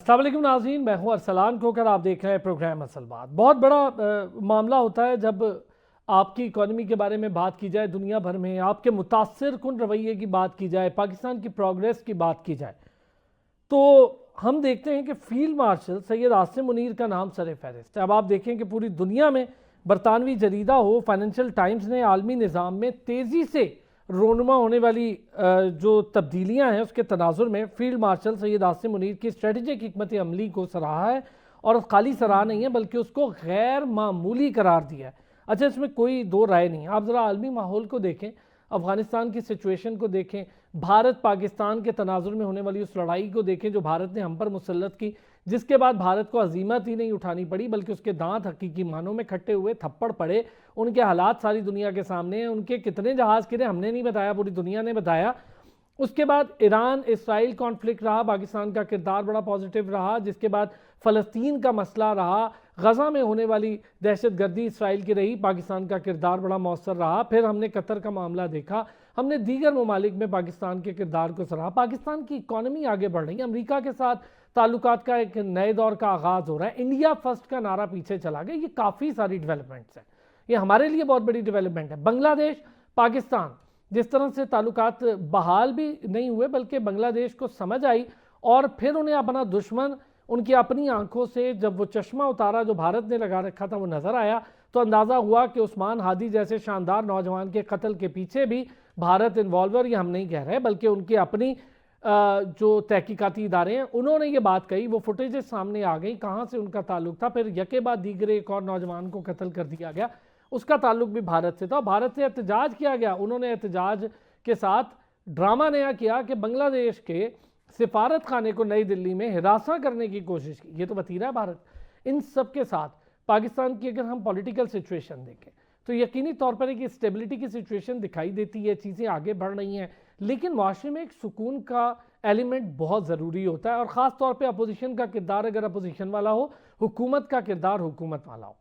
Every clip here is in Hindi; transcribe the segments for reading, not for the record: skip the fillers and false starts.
अस्सलाम वालेकुम नाज़रीन, मैं हूं अरसलान खोकर। आप देख रहे हैं प्रोग्राम असल बात। बहुत बड़ा मामला होता है जब आपकी इकॉनमी के बारे में बात की जाए, दुनिया भर में आपके मुतासिर कुन रवैये की बात की जाए, पाकिस्तान की प्रोग्रेस की बात की जाए, तो हम देखते हैं कि फील्ड मार्शल सैयद आसिम मुनीर का नाम सर फहरिस्त है। अब आप देखें कि पूरी दुनिया में बरतानवी जरीदा हो, फाइनेंशियल टाइम्स ने आलमी निज़ाम में तेज़ी से रोनुमा होने वाली जो तब्दीलियां हैं उसके तनाजुर में फील्ड मार्शल सैयद आसिम मुनीर की स्ट्रेटजिक हिकमत अमली को सराहा है। और खाली सराहा नहीं है बल्कि उसको गैर मामूली करार दिया है। अच्छा, इसमें कोई दो राय नहीं है। आप ज़रा आलमी माहौल को देखें, अफगानिस्तान की सिचुएशन को देखें, भारत पाकिस्तान के तनाजुर में होने वाली उस लड़ाई को देखें जो भारत ने हम पर मुसल्लत की, जिसके बाद भारत को अजीमत ही नहीं उठानी पड़ी बल्कि उसके दांत हकीकी मानों में खट्टे हुए, थप्पड़ पड़े। उनके हालात सारी दुनिया के सामने हैं। उनके कितने जहाज़ गिरे हमने नहीं बताया, पूरी दुनिया ने बताया। उसके बाद ईरान इसराइल कॉन्फ्लिक्ट रहा, पाकिस्तान का किरदार बड़ा पॉजिटिव रहा। जिसके बाद फ़लस्तीन का मसला रहा, गज़ा में होने वाली दहशत गर्दी इसराइल की रही, पाकिस्तान का किरदार बड़ा मौसर रहा। फिर हमने कतर का मामला देखा, हमने दीगर ममालिक में पाकिस्तान के किरदार को सराहा। पाकिस्तान की इकॉनमी आगे बढ़ रही है, अमरीका के साथ ताल्लुकात का एक नए दौर का आगाज़ हो रहा है, इंडिया फर्स्ट का नारा पीछे चला गया। ये काफ़ी सारी डेवलपमेंट्स हैं, ये हमारे लिए बहुत बड़ी डेवलपमेंट है। बांग्लादेश पाकिस्तान जिस तरह से ताल्लुकात बहाल भी नहीं हुए बल्कि बांग्लादेश को समझ आई और फिर उन्हें अपना दुश्मन उनकी अपनी आंखों से जब वो चश्मा उतारा जो भारत ने लगा रखा था वो नज़र आया, तो अंदाज़ा हुआ कि उस्मान हादी जैसे शानदार नौजवान के कत्ल के पीछे भी भारत इन्वॉल्व है। ये हम नहीं कह रहे, बल्कि उनकी अपनी जो तहकीकाती इदारे हैं उन्होंने ये बात कही, वो फुटेजेस सामने आ गई कहाँ से उनका ताल्लुक था। फिर यके बाद दीगरे एक और नौजवान को कत्ल कर दिया गया, उसका ताल्लुक भी भारत से था। भारत से एहतजाज किया गया, उन्होंने एहतजाज के साथ ड्रामा नया किया कि बांग्लादेश के सिफारत खाने को नई दिल्ली में हिरासा करने की कोशिश की। ये तो वतीरा है भारत। इन सब के साथ पाकिस्तान की अगर हम पॉलिटिकल सिचुएशन देखें तो यकीनी तौर पर एक स्टेबिलिटी की सिचुएशन दिखाई देती है, चीज़ें आगे बढ़ रही हैं, लेकिन माशरे में एक सुकून का एलिमेंट बहुत ज़रूरी होता है। और ख़ास तौर पे अपोजिशन का किरदार अगर अपोजिशन वाला हो, हुकूमत का किरदार हुकूमत वाला हो,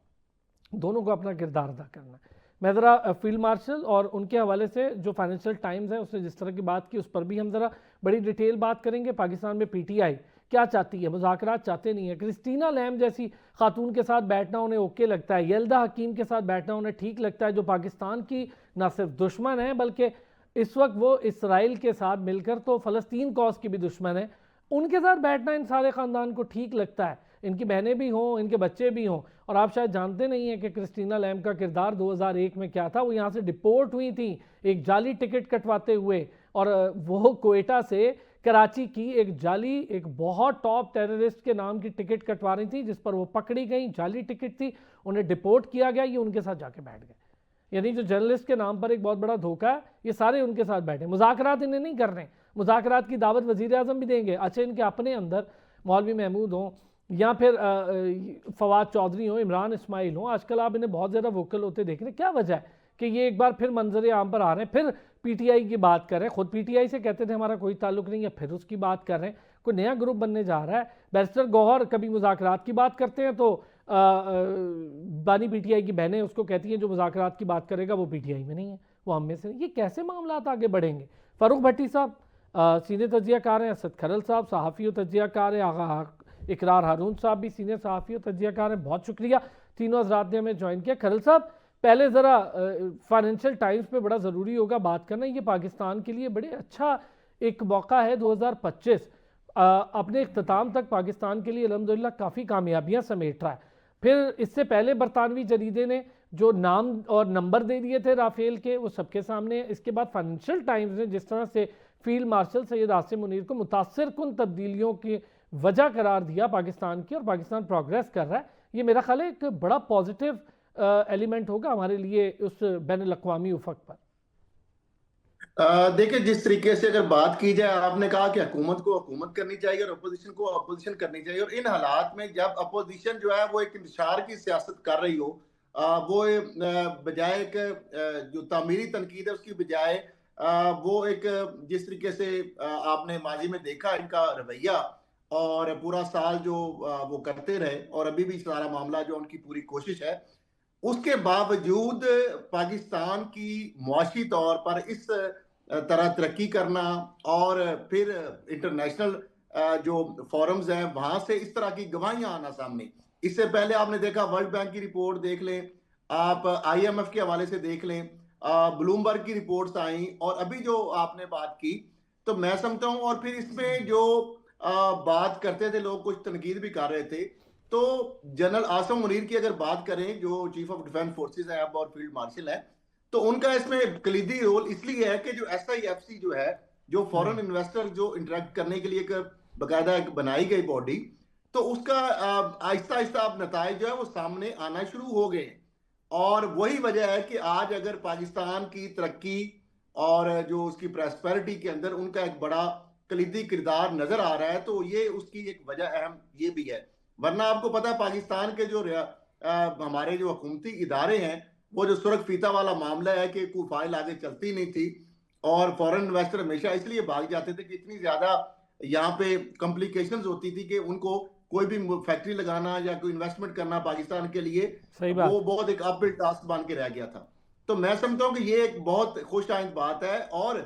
दोनों को अपना किरदार अदा करना है। मैं ज़रा फील्ड मार्शल और उनके हवाले से जो फाइनेंशियल टाइम्स है उसने जिस तरह की बात की उस पर भी हम ज़रा बड़ी डिटेल बात करेंगे। पाकिस्तान में पीटीआई क्या चाहती है? मुज़ाकरात चाहते नहीं है। क्रिस्टीना लैम जैसी खातून के साथ बैठना उन्हें ओके लगता है, यल्दा हकीम के साथ बैठना उन्हें ठीक लगता है, जो पाकिस्तान की ना सिर्फ दुश्मन है बल्कि इस वक्त वो इसराइल के साथ मिलकर तो फ़लस्तीन कॉज की भी दुश्मन है। उनके साथ बैठना इन सारे ख़ानदान को ठीक लगता है, इनकी बहनें भी हों, इनके बच्चे भी हों। और आप शायद जानते नहीं हैं कि क्रिस्टीना लैम का किरदार 2001 में क्या था। वो यहाँ से डिपोर्ट हुई थी एक जाली टिकट कटवाते हुए, और वो कोयटा से कराची की एक जाली, एक बहुत टॉप टेररिस्ट के नाम की टिकट कटवा रही थी, जिस पर वो पकड़ी गई। जाली टिकट थी, उन्हें डिपोर्ट किया गया, ये उनके साथ जाके बैठ गए। यानी जो जर्नलिस्ट के नाम पर एक बहुत बड़ा धोखा है, ये सारे उनके साथ बैठे। मुज़ाकरात इन्हें नहीं कर रहे, मुज़ाकरात की दावत वज़ीर आज़म भी देंगे। अच्छा, इनके अपने अंदर मौलवी महमूद हों या फिर फवाद चौधरी हो, इमरान इस्माइल हो, आजकल आप इन्हें बहुत ज़्यादा वोकल होते देख रहे हैं। क्या वजह है कि ये एक बार फिर मंजर आम पर आ रहे हैं, फिर पीटीआई की बात कर रहे हैं? खुद पीटीआई से कहते थे हमारा कोई ताल्लुक नहीं है, फिर उसकी बात कर रहे हैं। कोई नया ग्रुप बनने जा रहा है। बैरिस्टर गौहर कभी मुज़ाकरात की बात करते हैं तो बानी पीटीआई की बहनें उसको कहती हैं जो मुज़ाकरात की बात करेगा वो पीटीआई में नहीं है, वो हम में से नहीं। ये कैसे मामला आगे बढ़ेंगे? फ़ारूक भट्टी साहब सीनियर तजियाकार हैं, असद खरल साहब सहाफ़ी और तजियाकार हैं, आगा इकरार हारून साहब भी सीनियर सहाफ़ी और तजियाकार हैं। बहुत शुक्रिया तीनों हज़रात ने हमें ज्वाइन किया। खरल साहब, पहले ज़रा फाइनेंशियल टाइम्स पे बड़ा ज़रूरी होगा बात करना। ये पाकिस्तान के लिए बड़े अच्छा एक मौका है। 2025 अपने इख्तिताम तक पाकिस्तान के लिए अल्हम्दुलिल्लाह काफ़ी कामयाबियाँ समेट रहा है। फिर इससे पहले बरतानवी जरीदे ने जो नाम और नंबर दे दिए थे राफेल के, वो सबके सामने। इसके बाद फाइनेंशियल टाइम्स ने जिस तरह से फील्ड मार्शल सैयद आसिम मुनीर को मुतासिर कुन तब्दीलियों की वजह करार दिया पाकिस्तान की, और पाकिस्तान प्रोग्रेस कर रहा है, ये मेरा ख्याल है एक बड़ा पॉजिटिव एलिमेंट होगा हमारे लिए उस बैनुल अक़वामी उफ़क़ पर। देखिए, जिस तरीके से अगर बात की जाए, आपने कहा कि हुकूमत को हुकूमत करनी चाहिए और अपोजिशन को अपोजिशन करनी चाहिए। और इन हालात में जब अपोजिशन जो है वो एक इंतशार की सियासत कर रही हो, वो बजाय एक जो तामीरी तनकीद है उसकी बजाय वो एक जिस तरीके से आपने माजी में देखा इनका रवैया, और पूरा साल जो वो करते रहे, और अभी भी सारा मामला जो उनकी पूरी कोशिश है, उसके बावजूद पाकिस्तान की मुआशी तौर पर इस तरह तरक्की करना और फिर इंटरनेशनल जो फोरम्स हैं वहां से इस तरह की गवाहियां आना सामने। इससे पहले आपने देखा वर्ल्ड बैंक की रिपोर्ट देख लें, आप आईएमएफ के हवाले से देख लें, ब्लूमबर्ग की रिपोर्ट्स आई, और अभी जो आपने बात की, तो मैं समझता हूं। और फिर इसमें जो बात करते थे लोग, कुछ तनकीद भी कर रहे थे, तो जनरल आसम मुनीर की अगर बात करें, जो चीफ ऑफ डिफेंस फोर्सेस है अब और फील्ड मार्शल है, तो उनका इसमें कलीदी रोल इसलिए है कि जो एसआईएफसी जो है, जो फॉरेन इन्वेस्टर जो इंटरेक्ट करने के लिए एक बाकायदा एक बनाई गई बॉडी, तो उसका आहिस्ता आहिस्ता अब नताइज जो है वो सामने आना शुरू हो गए। और वही वजह है कि आज अगर पाकिस्तान की तरक्की और जो उसकी प्रॉस्पेरिटी के अंदर उनका एक बड़ा कलीदी किरदार नजर आ रहा है, तो ये उसकी एक वजह अहम ये भी है। वरना आपको पता है पाकिस्तान के जो हमारे जो हुकूमती इदारे हैं, वो जो सुरख फीता वाला मामला है कि कोई फाइल आगे चलती नहीं थी, और फॉरेन इन्वेस्टर हमेशा इसलिए भाग जाते थे कि इतनी ज्यादा यहाँ पे कॉम्प्लिकेशंस होती थी कि उनको कोई भी फैक्ट्री लगाना या कोई इन्वेस्टमेंट करना पाकिस्तान के लिए सही वो बात। बहुत एक अपहिल टास्क बन के रह गया था। तो मैं समझता हूँ कि ये एक बहुत खुश आइंद बात है। और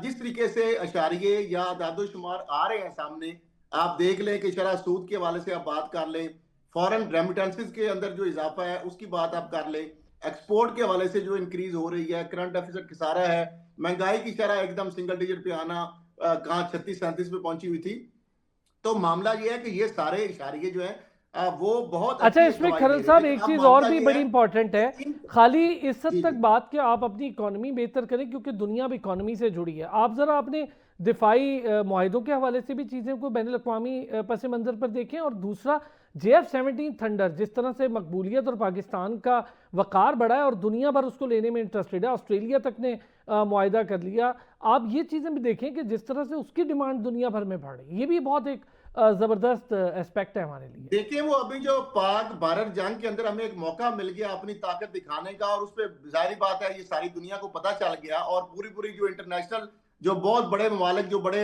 जिस तरीके से अशारिये या आदादोशुमार आ रहे हैं सामने, आप देख लें कि शरह सूद के हवाले से आप बात कर लें, फॉरेन रेमिटेंसेस के अंदर जो इजाफा है उसकी बात आप कर लें, एक्सपोर्ट के हवाले से जो इंक्रीज हो रही है, करंट डेफिसिट किसारा है, महंगाई की शरह एकदम सिंगल डिजिट पे आना, कहाँ 36-37 पे पहुंची हुई थी। तो मामला ये है कि ये सारे इशारे जो है वो बहुत अच्छा, अच्छी एक इसमें गवाही दे खरल रहे हैं। साहब लेकिन एक अब चीज़ और मामला भी ये बड़ी है इंपॉर्टेंट है, कि इन खाली इस हद जी तक जी बात कि आप अपनी इकोनॉमी बेहतर करें, क्योंकि दुनिया भी इकोनॉमी से जुड़ी है। आप ज़रा अपने दिफाई माहिदों के हवाले से भी चीज़ें को बैन अवी पस मंज़र पर देखें। और दूसरा, JF-17 थंडर जिस तरह से मकबूलियत और पाकिस्तान का वक़ार बढ़ा है और दुनिया भर उसको लेने में इंटरेस्टेड है, ऑस्ट्रेलिया तक ने मुआहिदा कर लिया। आप ये चीज़ें भी देखें कि जिस तरह से उसकी डिमांड दुनिया भर में बढ़ रही है, ये भी बहुत एक ज़बरदस्त एस्पेक्ट है हमारे लिए। देखिए, वो अभी जो पाक भारत जंग के अंदर हमें एक मौका मिल गया अपनी ताकत दिखाने का, और उस पर जाहिर बात है ये सारी दुनिया को पता चल गया, और पूरी पूरी जो इंटरनेशनल जो बहुत बड़े ममालिक जो बड़े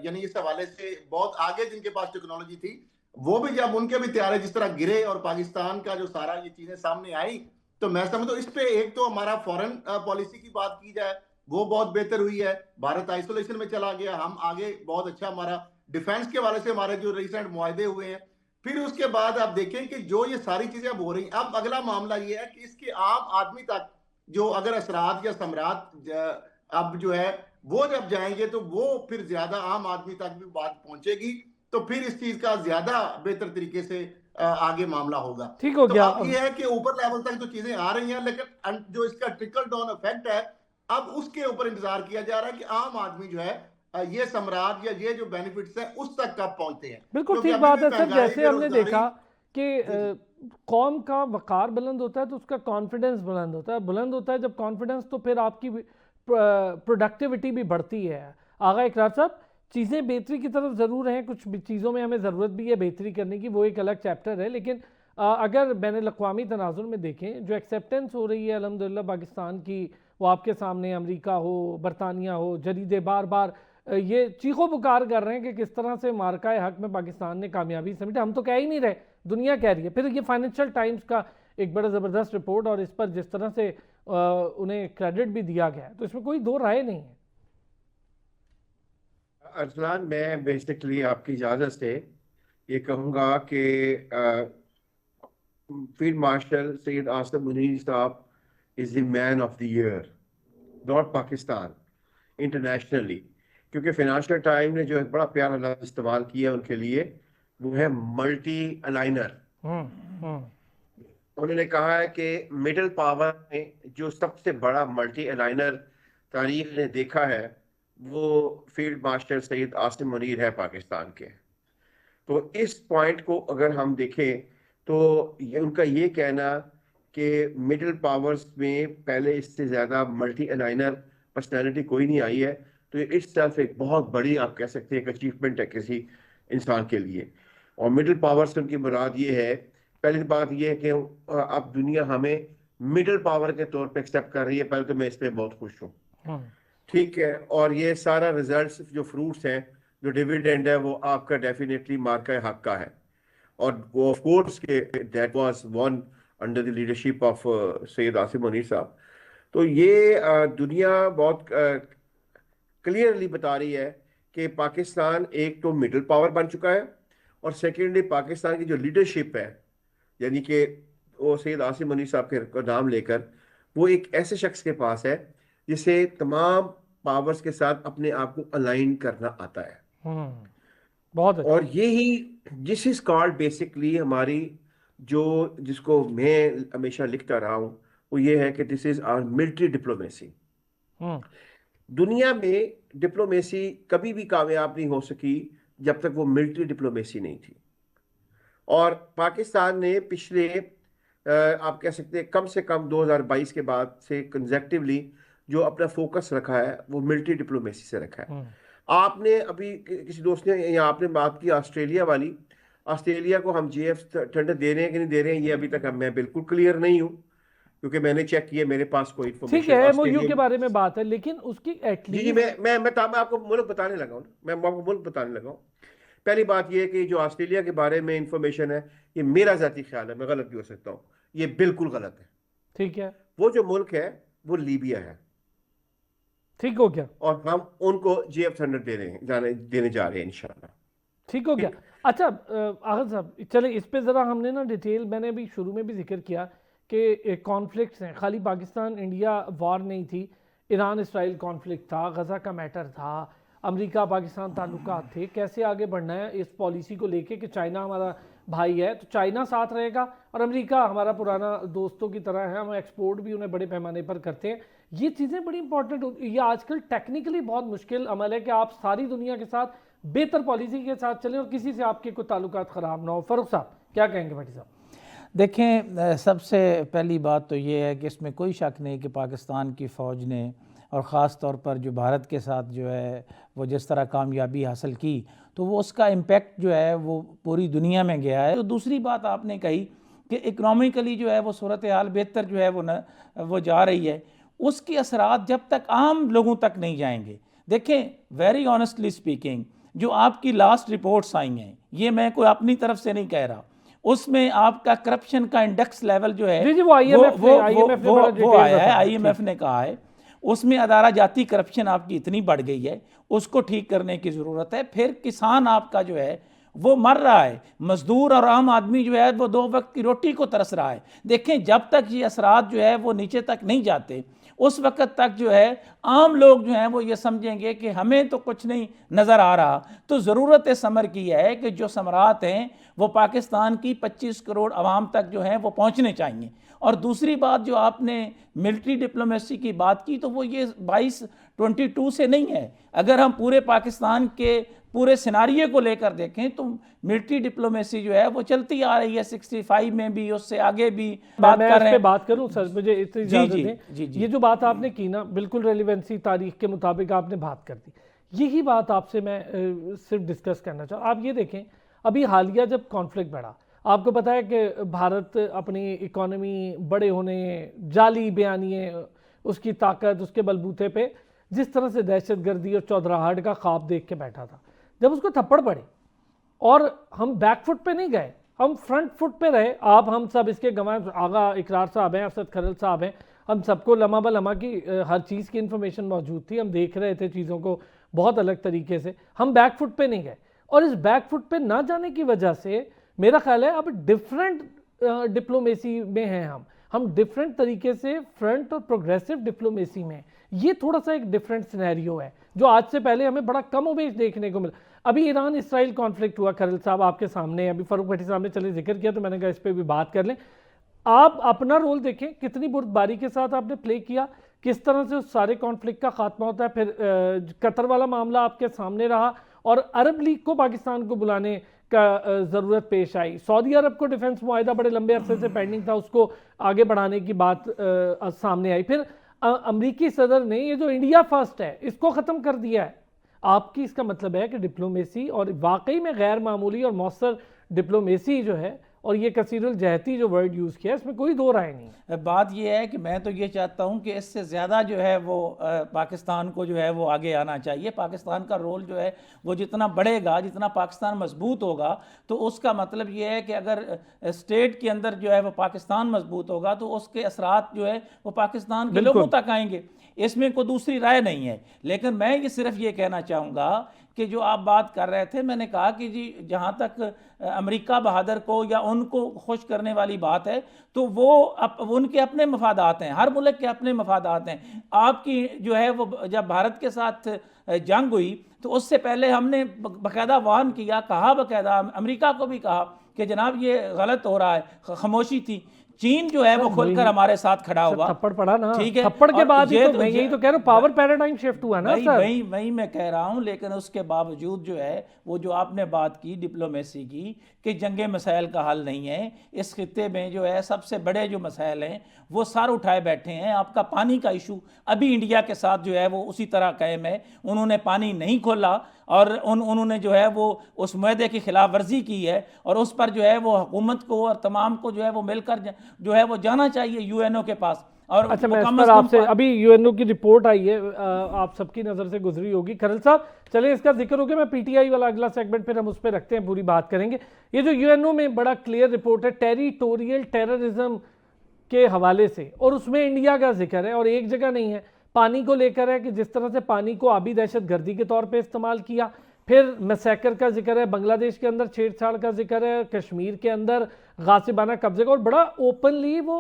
यानी इस हवाले से बहुत आगे जिनके पास टेक्नोलॉजी थी, वो भी जब उनके भी तैयारे जिस तरह गिरे और पाकिस्तान का जो सारा ये चीजें सामने आई, तो मैं समझता हूँ इस पे एक तो हमारा फॉरेन पॉलिसी की बात की जाए, वो बहुत बेहतर हुई है। भारत आइसोलेशन में चला गया, हम आगे बहुत अच्छा, हमारा डिफेंस के वाले से हमारे जो रिसेंट मुआहदे हुए हैं। फिर उसके बाद आप देखें कि जो ये सारी चीजें अब हो रही, अब अगला मामला ये है कि इसके आम आदमी तक जो अगर असरात या समरात अब जो है वो जब जाएंगे, तो वो फिर ज्यादा आम आदमी तक भी बात पहुंचेगी, तो फिर इस चीज का ज्यादा बेहतर तरीके से आगे मामला होगा। ठीक हो तो गया। अब ये है कि ऊपर लेवल तक तो चीजें आ रही हैं, लेकिन जो इसका ट्रिकल डाउन इफेक्ट है, अब उसके ऊपर इंतजार किया जा रहा है कि आम आदमी जो है ये सम्राट या ये जो बेनिफिट्स हैं उस तक कब पहुंचते हैं, बिल्कुल क्योंकि ठीक अभी बात भी है सर। महंगाई, जैसे हमने बेरोजगारी। देखा कि जी जी कौम का वकार बुलंद होता है तो उसका कॉन्फिडेंस बुलंद होता है जब कॉन्फिडेंस, तो फिर आपकी प्रोडक्टिविटी भी बढ़ती है। आगा इकरार साहब, चीज़ें बेहतरी की तरफ ज़रूर हैं, कुछ चीज़ों में हमें ज़रूरत भी है बेहतरी करने की, वो एक अलग चैप्टर है। लेकिन अगर बैनुल-अक़वामी तनाज़ुर में देखें, जो एक्सेप्टेंस हो रही है अल्हम्दुलिल्लाह पाकिस्तान की, वो आपके सामने अमेरिका हो, बरतानिया हो, जरीदे बार बार ये चीखो पुकार कर रहे हैं कि किस तरह से मार्का हक में पाकिस्तान ने कामयाबी समेटी। हम तो कह ही नहीं रहे, दुनिया कह रही है। फिर ये फाइनेंशियल टाइम्स का एक बड़ा ज़बरदस्त रिपोर्ट, और इस पर जिस तरह से उन्हें क्रेडिट भी दिया गया है, तो इसमें कोई दो राय नहीं है। अरसलान, मैं बेसिकली आपकी इजाज़त से ये कहूँगा कि फील्ड मार्शल सैयद आसिम मुनीर साहब is the man of the year, not Pakistan, internationally. क्योंकि फाइनेंशियल टाइम ने जो एक बड़ा प्यारा लफ्ज़ इस्तेमाल किया उनके लिए, वो है मल्टी अलाइनर। उन्होंने कहा है कि मिडिल पावर में जो सबसे बड़ा मल्टी अलाइनर तारीख ने देखा है, वो फील्ड मार्शल सैयद आसिम मुनीर है पाकिस्तान के। तो इस पॉइंट को अगर हम देखें, तो उनका ये कहना कि मिडिल पावर्स में पहले इससे ज़्यादा मल्टी अलाइनर पर्सनैलिटी कोई नहीं आई है, तो इस तरफ एक बहुत बड़ी, आप कह सकते हैं, एक अचीवमेंट है किसी इंसान के लिए। और मिडिल पावर से उनकी मुराद ये है, पहली बात ये है कि अब दुनिया हमें मिडिल पावर के तौर पे एक्सेप्ट कर रही है। पहले तो मैं इस पर बहुत खुश हूँ, ठीक है। और ये सारा रिजल्ट्स जो फ्रूट्स हैं, जो डिविडेंड है, वो आपका डेफिनेटली मार्का हक का है। और वो ऑफ कोर्स के that was one under the leadership of Syed Asim Munir साहब। तो ये दुनिया बहुत क्लियरली बता रही है कि पाकिस्तान एक तो मिडिल पावर बन चुका है, और सेकेंडली पाकिस्तान की जो लीडरशिप है, यानी कि वो सैयद आसिम मुनीर साहब के नाम लेकर, वो एक ऐसे शख्स के पास है जिसे तमाम पावर्स के साथ अपने आप को अलाइन करना आता है। बहुत अच्छा। और यही दिस इज कॉल्ड बेसिकली हमारी, जो जिसको मैं हमेशा लिखता रहा हूं, वो ये है कि this is our military diplomacy. दुनिया में डिप्लोमेसी कभी भी कामयाब नहीं हो सकी जब तक वो मिलिट्री डिप्लोमेसी नहीं थी। और पाकिस्तान ने पिछले आप कह सकते हैं कम से कम 2022 के बाद से कंसेक्टिवली जो अपना फोकस रखा है वो मिलिट्री डिप्लोमेसी से रखा है। आपने अभी किसी दोस्त ने या आपने बात की ऑस्ट्रेलिया वाली, ऑस्ट्रेलिया को हम JF-300 दे रहे हैं कि नहीं दे रहे हैं, ये अभी तक मैं बिल्कुल क्लियर नहीं हूँ, क्योंकि मैंने चेक किया, मेरे पास कोई ठीक इन्फॉर्मेशन है, MOU के बारे में बात है, लेकिन उसकी जी एटलीस्ट मैं आपको मुल्क बताने लगा हूँ, मैं आपको मुल्क बताने लगा हूँ। पहली बात यह है कि जो ऑस्ट्रेलिया के बारे में इंफॉर्मेशन है, ये मेरा जाती ख्याल है, मैं गलत भी हो सकता हूँ, ये बिल्कुल गलत है। ठीक है, वो जो मुल्क है वो लीबिया है, ठीक हो गया, और हम उनको JF-300 देने जा रहे हैं इंशाल्लाह। ठीक हो गया। अच्छा आग़ाज़ साहब, चले इस पे ज़रा हमने ना डिटेल, मैंने अभी शुरू में भी जिक्र किया कि कॉन्फ्लिक्ट्स हैं, खाली पाकिस्तान इंडिया वार नहीं थी, ईरान इसराइल कॉन्फ्लिक्ट था, गज़ा का मैटर था, अमेरिका पाकिस्तान ताल्लुकात थे, कैसे आगे बढ़ना है इस पॉलिसी को लेके कि चाइना हमारा भाई है तो चाइना साथ रहेगा और अमेरिका हमारा पुराना दोस्तों की तरह है, हम एक्सपोर्ट भी उन्हें बड़े पैमाने पर करते हैं। ये चीज़ें बड़ी इंपॉर्टेंट होती, ये आजकल टेक्निकली बहुत मुश्किल अमल है कि आप सारी दुनिया के साथ बेहतर पॉलिसी के साथ चलें और किसी से आपके कोई ताल्लुकात ख़राब ना हो। फ़ारूक साहब क्या कहेंगे? भट्टी साहब देखें, सबसे पहली बात तो ये है कि इसमें कोई शक नहीं कि पाकिस्तान की फ़ौज ने और ख़ास तौर पर जो भारत के साथ जो है वो जिस तरह कामयाबी हासिल की, तो वो उसका इम्पेक्ट जो है वो पूरी दुनिया में गया है। तो दूसरी बात आपने कही कि इकनॉमिकली जो है वो सूरत हाल बेहतर जो है वो जा रही है, उसके असरात जब तक आम लोगों तक नहीं जाएंगे। देखें, वेरी ऑनेस्टली स्पीकिंग, जो आपकी लास्ट रिपोर्ट्स आई हैं, ये मैं कोई अपनी तरफ से नहीं कह रहा, उसमें आपका करप्शन का इंडेक्स लेवल जो है वो आया है, IMF ने कहा है, उसमें अदारा जाती करप्शन आपकी इतनी बढ़ गई है, उसको ठीक करने की ज़रूरत है। फिर किसान आपका जो है वो मर रहा है, मजदूर और आम आदमी जो है वो 2 वक्त की रोटी को तरस रहा है। देखें, जब तक ये असरात जो है वो नीचे तक नहीं जाते, उस वक्त तक जो है आम लोग जो हैं वो ये समझेंगे कि हमें तो कुछ नहीं नज़र आ रहा। तो ज़रूरत समर की है कि जो समरात हैं वो पाकिस्तान की 25 करोड़ आवाम तक जो हैं वो पहुंचने चाहिए। और दूसरी बात जो आपने मिलिट्री डिप्लोमेसी की बात की, तो वो ये 22 से नहीं है। अगर हम पूरे पाकिस्तान के पूरे सिनारियो को लेकर देखें तो मिलिट्री डिप्लोमेसी जो है वो चलती आ रही है, 65 में भी, उससे आगे भी बात कर रहे हैं। बात करूं सर, मुझे इतनी इजाज़त दें। जी। ये जो बात आपने की ना, बिल्कुल रेलिवेंसी तारीख के मुताबिक आपने बात कर दी। यही बात आपसे मैं सिर्फ डिस्कस करना चाहूँ। आप ये देखें, अभी हालिया जब कॉन्फ्लिक्ट बढ़ा, आपको पता है कि भारत अपनी इकोनॉमी बड़े होने, जाली बयानिए, उसकी ताकत, उसके बलबूते पे जिस तरह से दहशतगर्दी और चौधराहट का ख्वाब देख के बैठा था, जब उसको थप्पड़ पड़े और हम बैक फुट पे नहीं गए, हम फ्रंट फुट पे रहे। आप हम सब इसके गवाह, आगा इकरार साहब हैं, अरशद खरल साहब हैं, हम सबको लम्हा ब लम्हा की हर चीज़ की इन्फॉर्मेशन मौजूद थी, हम देख रहे थे चीज़ों को बहुत अलग तरीके से। हम बैक फुट पे नहीं गए, और इस बैक फुट पे ना जाने की वजह से मेरा ख्याल है अब डिफरेंट डिप्लोमेसी में हैं हम डिफरेंट तरीके से फ्रंट और प्रोग्रेसिव डिप्लोमेसी में। ये थोड़ा सा एक डिफरेंट सिनेरियो है जो आज से पहले हमें बड़ा कम उमेश देखने को मिला। अभी ईरान इसराइल कॉन्फ्लिक्ट हुआ, खरल साहब आपके सामने, अभी फारूक भट्टी साहब ने चले जिक्र किया, तो मैंने कहा इस पर भी बात कर लें। आप अपना रोल देखें, कितनी बुर्दबारी के साथ आपने प्ले किया, किस तरह से उस सारे कॉन्फ्लिक्ट का खात्मा होता है। फिर कतर वाला मामला आपके सामने रहा और अरब लीग को पाकिस्तान को बुलाने का ज़रूरत पेश आई। सऊदी अरब को डिफेंस मुआहिदा बड़े लंबे अरसे से पेंडिंग था, उसको आगे बढ़ाने की बात सामने आई। फिर अमरीकी सदर ने ये जो इंडिया फर्स्ट है इसको ख़त्म कर दिया है। आपकी इसका मतलब है कि डिप्लोमेसी, और वाकई में गैर मामूली और मौसर डिप्लोमेसी जो है, और ये कसीरुल जहती जो वर्ड यूज़ किया, इसमें कोई दो राय नहीं। बात ये है कि मैं तो ये चाहता हूँ कि इससे ज़्यादा जो है वो पाकिस्तान को जो है वो आगे आना चाहिए। पाकिस्तान का रोल जो है वो जितना बढ़ेगा, जितना पाकिस्तान मजबूत होगा, तो उसका मतलब ये है कि अगर स्टेट के अंदर जो है वो पाकिस्तान मजबूत होगा तो उसके असरात जो है वो पाकिस्तान के लोगों तक आएंगे। इसमें कोई दूसरी राय नहीं है। लेकिन मैं ये सिर्फ ये कहना चाहूँगा कि जो आप बात कर रहे थे, मैंने कहा कि जी जहाँ तक अमेरिका बहादुर को या उनको खुश करने वाली बात है, तो वो उनके अपने मफादात हैं, हर मुल्क के अपने मफादात हैं। आपकी जो है वो जब भारत के साथ जंग हुई तो उससे पहले हमने बाकायदा वार्न किया, कहा बाकायदा, अमेरिका को भी कहा कि जनाब ये गलत हो रहा है, खामोशी थी। चीन जो है वो खुलकर हमारे साथ खड़ा हुआ, थप्पड़ पड़ा ना, ठीक है, थप्पड़ के बाद ही तो मैं यही तो कह रहा हूँ पावर वही पैराडाइम शिफ्ट हुआ ना सर। वही मैं कह रहा हूँ। लेकिन उसके बावजूद जो है वो जो आपने बात की डिप्लोमेसी की कि जंगे मसाइल का हल नहीं है, इस खित्ते में जो है सबसे बड़े जो मसाइल हैं वो सर उठाए बैठे हैं। आपका पानी का इशू अभी इंडिया के साथ जो है वो उसी तरह कायम है, उन्होंने पानी नहीं खोला और उन्होंने जो है वो उस मुआहदे की खिलाफ वर्जी की है, और उस पर जो है वो हुकूमत को और तमाम को जो है वो मिलकर जो है वो जाना चाहिए यूएनओ के पास। और अच्छा, मैं इस पर आपसे, अभी यूएनओ की रिपोर्ट आई है, आप सबकी नज़र से गुजरी होगी। खरल साहब चले इसका जिक्र हो गया, मैं पीटीआई वाला अगला सेगमेंट फिर हम उस पर रखते हैं, पूरी बात करेंगे। ये जो यूएनओ में बड़ा क्लियर रिपोर्ट है टेरिटोरियल टेररिज्म के हवाले से, और उसमें इंडिया का जिक्र है, और एक जगह नहीं है, पानी को लेकर है कि जिस तरह से पानी को आबी दहशत गर्दी के तौर पर इस्तेमाल किया, फिर मैसेकर का जिक्र है, बांग्लादेश के अंदर छेड़छाड़ का जिक्र है, कश्मीर के अंदर गासिबाना कब्जे का, और बड़ा ओपनली वो